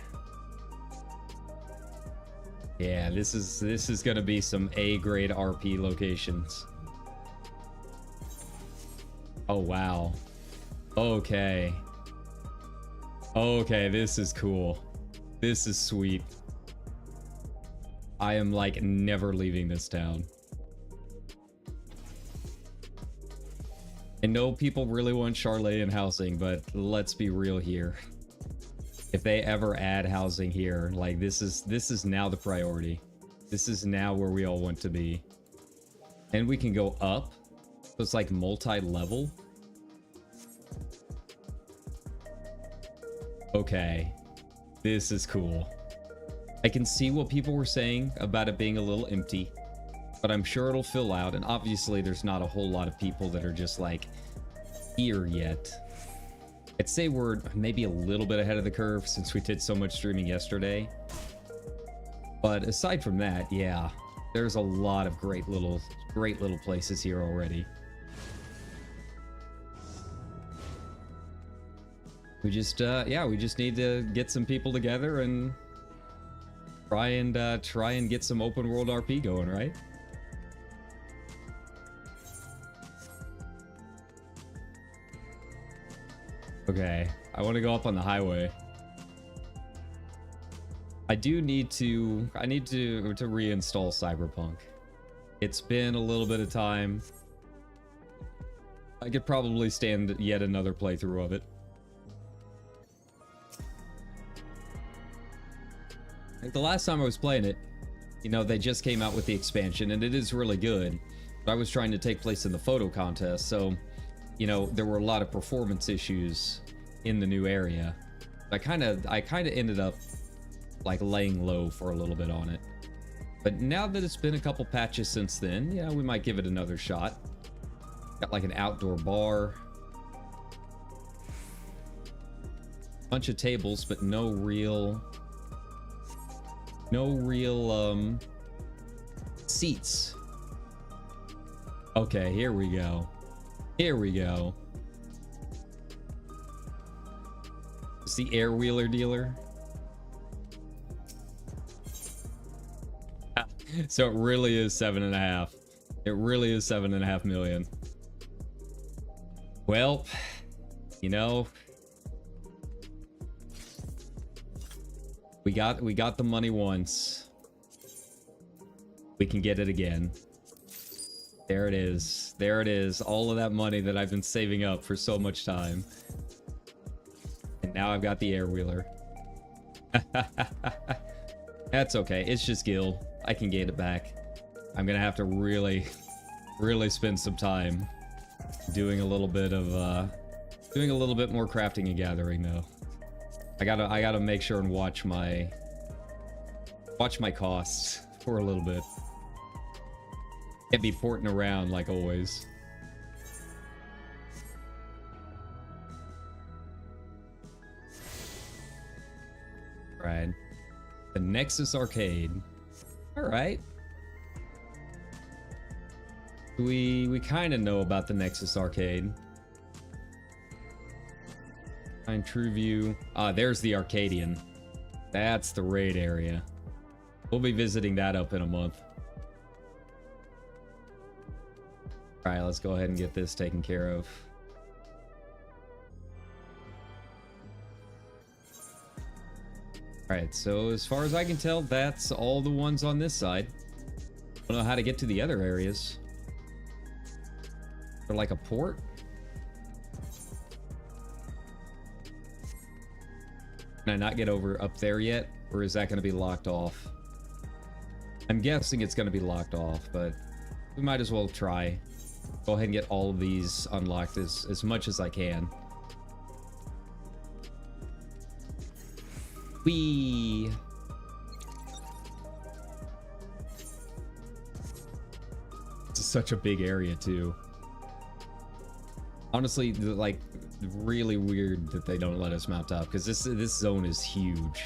Yeah, this is gonna be some A-grade RP locations. Oh, wow. Okay. Okay, this is cool. This is sweet. I am, like, never leaving this town. I know people really want Charlatan housing, but let's be real here. If they ever add housing here, like, this is now the priority. This is now where we all want to be. And we can go up. So it's like multi-level. Okay. This is cool. I can see what people were saying about it being a little empty, but I'm sure it'll fill out. And obviously there's not a whole lot of people that are just like here yet. I'd say we're maybe a little bit ahead of the curve since we did so much streaming yesterday. But aside from that, yeah, there's a lot of great little places here already. We just need to get some people together and try and get some open world RP going, right? Okay, I want to go up on the highway. I need to reinstall Cyberpunk. It's been a little bit of time. I could probably stand yet another playthrough of it. Like the last time I was playing it, you know, they just came out with the expansion, and it is really good. But I was trying to take place in the photo contest, so, you know, there were a lot of performance issues in the new area. I kind of ended up like laying low for a little bit on it. But now that it's been a couple patches since then, yeah, we might give it another shot. Got like an outdoor bar. Bunch of tables, but no real seats. Okay, here we go. Here we go. It's the air wheeler dealer. So it really is 7.5. It really is 7.5 million. Well, you know, we got the money once. We can get it again. There it is. There it is. All of that money that I've been saving up for so much time. And now I've got the air wheeler. That's okay. It's just gil. I can get it back. I'm gonna have to really spend some time doing a little bit more crafting and gathering though. I gotta make sure and watch my costs for a little bit. Can't be porting around like always. Right. The Nexus Arcade. Alright. We kind of know about the Nexus Arcade. Find True View. Ah, there's the Arcadian. That's the raid area. We'll be visiting that up in a month. Alright, let's go ahead and get this taken care of. Alright, so as far as I can tell, that's all the ones on this side. I don't know how to get to the other areas. Or like a port? Can I not get over up there yet? Or is that going to be locked off? I'm guessing it's going to be locked off, but we might as well try. Go ahead and get all of these unlocked as much as I can. Whee! This is such a big area too. Honestly, like, really weird that they don't let us mount up, because this zone is huge.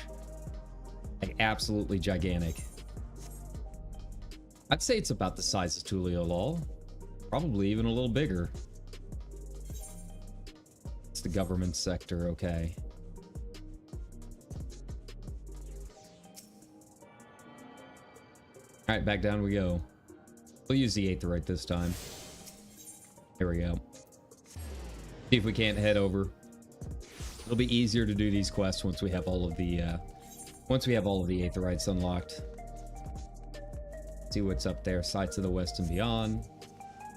Like, absolutely gigantic. I'd say it's about the size of Tuliolol. Probably even a little bigger. It's the government sector, okay. Alright, back down we go. We'll use the aetherite this time. Here we go. See if we can't head over. It'll be easier to do these quests once we have all of the aetherites unlocked. See what's up there. Sights of the West and beyond.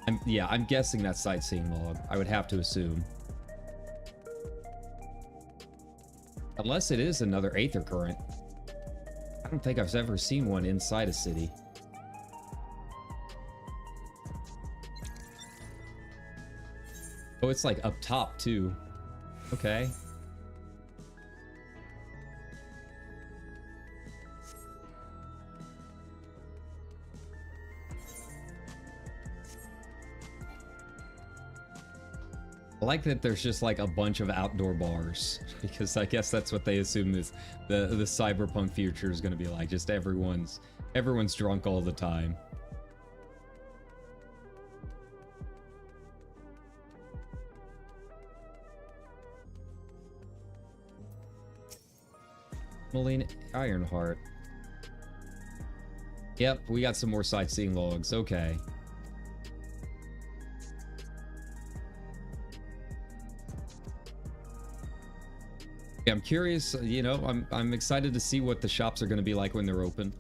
I'm guessing that's sightseeing log. I would have to assume. Unless it is another aether current. I don't think I've ever seen one inside a city. Oh, it's like up top too. Okay. I like that there's just like a bunch of outdoor bars, because I guess that's what they assume this the cyberpunk future is going to be like. Just everyone's drunk all the time. Moline Ironheart. Yep, we got some more sightseeing logs. Okay. Yeah, I'm curious, you know, I'm excited to see what the shops are going to be like when they're open.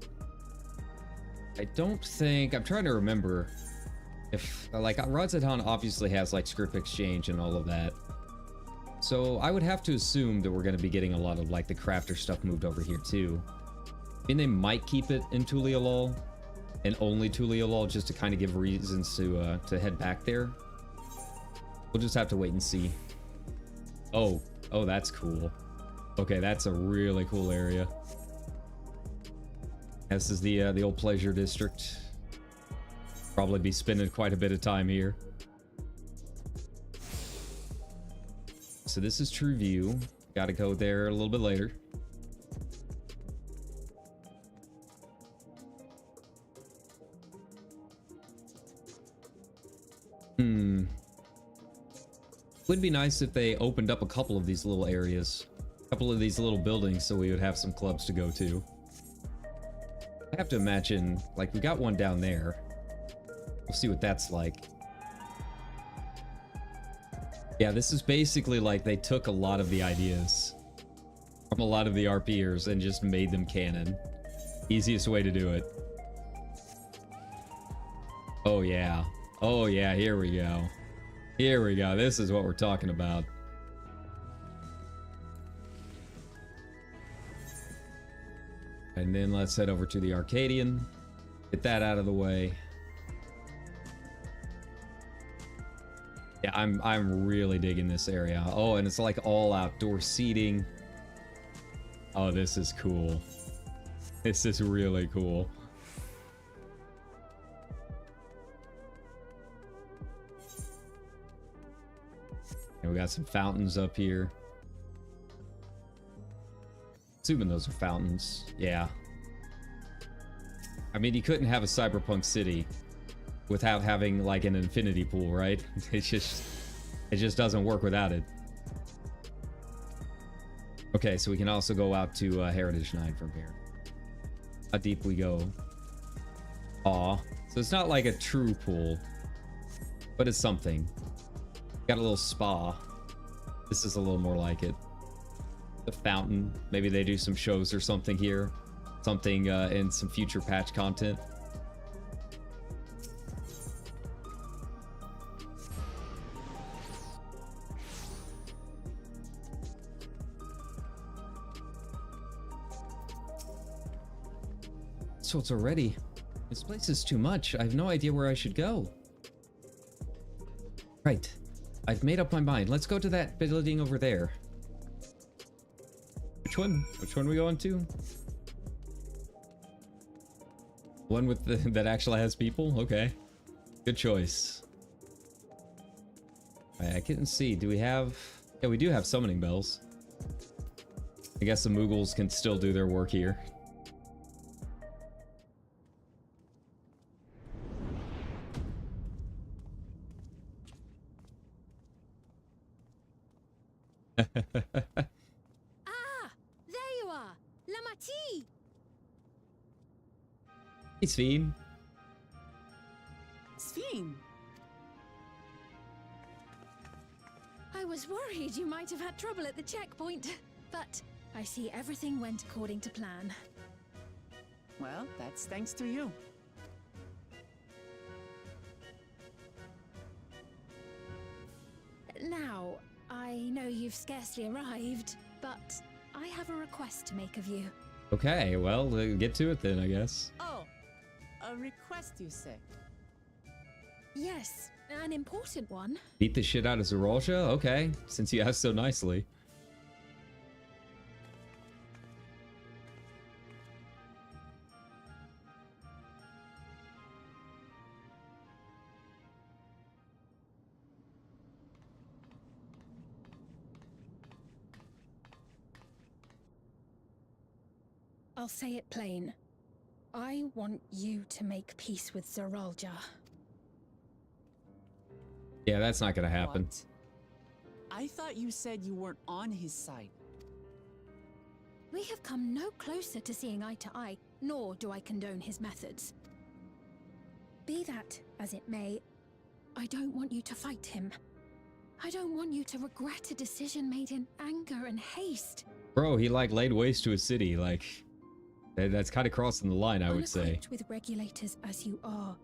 I don't think, I'm trying to remember if, like, Radzetan obviously has, like, script exchange and all of that. So I would have to assume that we're going to be getting a lot of, like, the crafter stuff moved over here, too. I mean, they might keep it in Tuliolol and only Tuliolol just to kind of give reasons to head back there. We'll just have to wait and see. Oh, that's cool. Okay, that's a really cool area. This is the old pleasure district. Probably be spending quite a bit of time here. So this is True View. Got to go there a little bit later. Would be nice if they opened up a couple of these little areas, a couple of these little buildings, so we would have some clubs to go to. I have to imagine, like, we got one down there. We'll see what that's like. Yeah, this is basically like they took a lot of the ideas from a lot of the RPers and just made them canon. Easiest way to do it. Oh yeah. Oh yeah, here we go. Here we go. This is what we're talking about. And then let's head over to the Arcadian. Get that out of the way. Yeah, I'm really digging this area. Oh, and it's like all outdoor seating. Oh, this is cool. This is really cool. And we got some fountains up here. Assuming those are fountains. Yeah. I mean, you couldn't have a cyberpunk city without having like an infinity pool, right? It just doesn't work without it. Okay, so we can also go out to Heritage 9 from here. How deep we go? Aw. So it's not like a true pool, but it's something. Got a little spa. This is a little more like it. The fountain. Maybe they do some shows or something here. Something in some future patch content. So it's already. This place is too much. I have no idea where I should go. Right. I've made up my mind. Let's go to that building over there. Which one? Which one are we going to? One with the that actually has people? Okay. Good choice. Right, I couldn't see. Do we have... Yeah, we do have summoning bells. I guess the Moogles can still do their work here. Ah! There you are! Lamati! Hey, Sphene. Sphene! I was worried you might have had trouble at the checkpoint, but I see everything went according to plan. Well, that's thanks to you. Now, I know you've scarcely arrived, but I have a request to make of you. Okay, well, get to it then, I guess. Oh, a request, you say? Yes, an important one. Beat the shit out of Zoralja? Okay, since you asked so nicely. I'll say it plain. I want you to make peace with Zoralja. Yeah, that's not gonna happen. What? I thought you said you weren't on his side. We have come no closer to seeing eye to eye, nor do I condone his methods. Be that as it may, I don't want you to fight him. I don't want you to regret a decision made in anger and haste. Bro, he like laid waste to a city, like... That's kind of crossing the line, I would say. Unequipped with regulators as you are,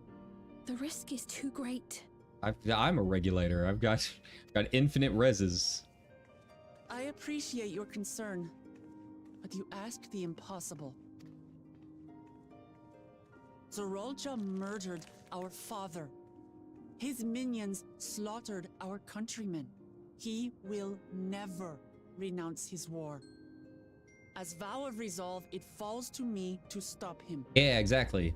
the risk is too great. I'm a regulator. I've got infinite reses. I appreciate your concern, but you asked the impossible. Zorolja murdered our father. His minions slaughtered our countrymen. He will never renounce his war. As vow of resolve, it falls to me to stop him. Yeah, exactly.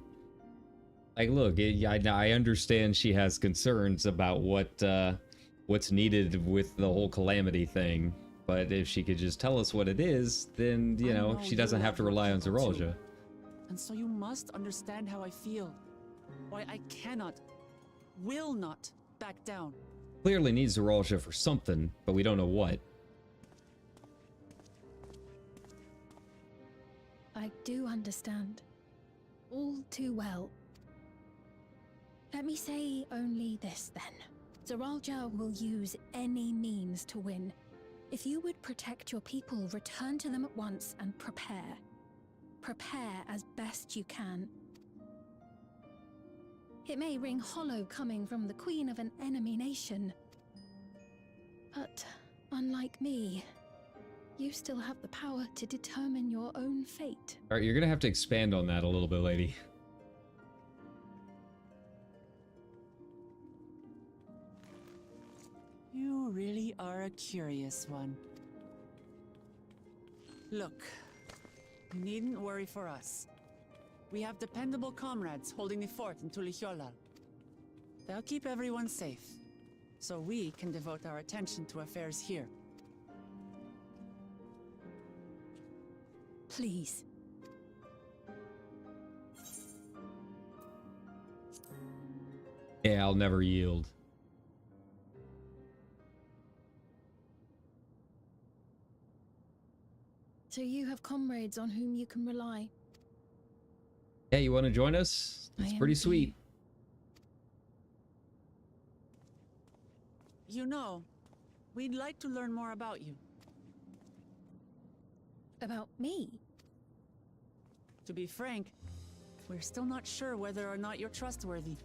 Like, look, I understand she has concerns about what's needed with the whole calamity thing, but if she could just tell us what it is, then, you know, she doesn't have to rely on Zorolja. And so you must understand how I feel. Why I cannot, will not back down. Clearly needs Zorolja for something, but we don't know what. I do understand. All too well. Let me say only this then. Zorolja will use any means to win. If you would protect your people, return to them at once and prepare. Prepare as best you can. It may ring hollow coming from the queen of an enemy nation. But unlike me, you still have the power to determine your own fate. Alright, you're gonna have to expand on that a little bit, lady. You really are a curious one. Look, you needn't worry for us. We have dependable comrades holding the fort in Tulihyolal. They'll keep everyone safe, so we can devote our attention to affairs here. Please. Yeah, I'll never yield. So you have comrades on whom you can rely. Yeah, you want to join us? It's pretty sweet. You know, we'd like to learn more about you. About me? To be frank, we're still not sure whether or not you're trustworthy.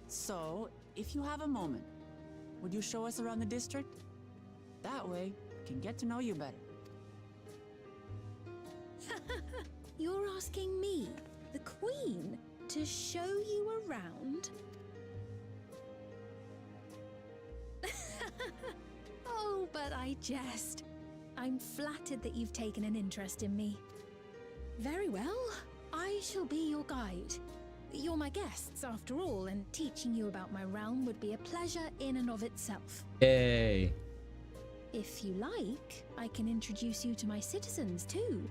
So, if you have a moment, would you show us around the district? That way, we can get to know you better. You're asking me, the Queen, to show you around? Oh, but I jest. I'm flattered that you've taken an interest in me. Very well, I shall be your guide. You're my guests, after all, and teaching you about my realm would be a pleasure in and of itself. Yay. If you like, I can introduce you to my citizens, too.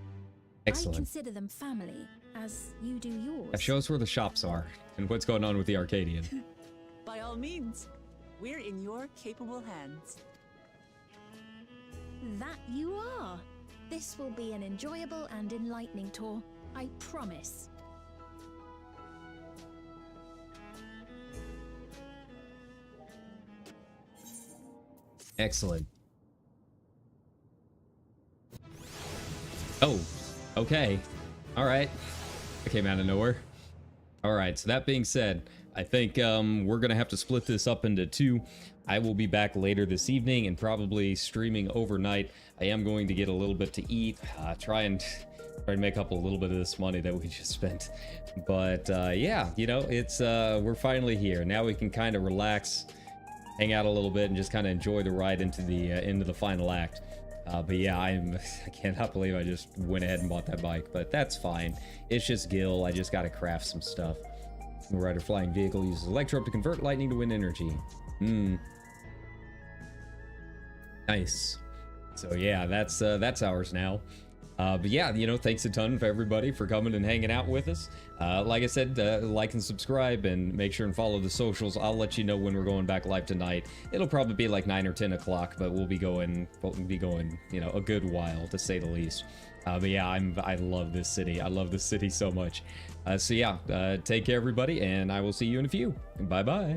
Excellent. I consider them family, as you do yours. Yeah, show us where the shops are, and what's going on with the Arcadian. By all means, we're in your capable hands. That you are. This will be an enjoyable and enlightening tour, I promise. Excellent. Oh, okay. All right. I came out of nowhere. All right, so that being said, I think we're going to have to split this up into two. I will be back later this evening and probably streaming overnight. I am going to get a little bit to eat, try and make up a little bit of this money that we just spent. But yeah, you know, it's we're finally here. Now we can kind of relax, hang out a little bit, and just kind of enjoy the ride into the final act. But yeah, I cannot believe I just went ahead and bought that bike, but that's fine. It's just Gil. I just got to craft some stuff. The rider flying vehicle uses electro to convert lightning to wind energy. Nice. So yeah, that's ours now. But yeah, you know, thanks a ton for everybody for coming and hanging out with us. Like I said, like and subscribe and make sure and follow the socials. I'll let you know when we're going back live tonight. It'll probably be like 9 or 10 o'clock, but we'll be going, you know, a good while to say the least. But yeah, I love this city. I love this city so much. So yeah, take care everybody, and I will see you in a few. Bye bye.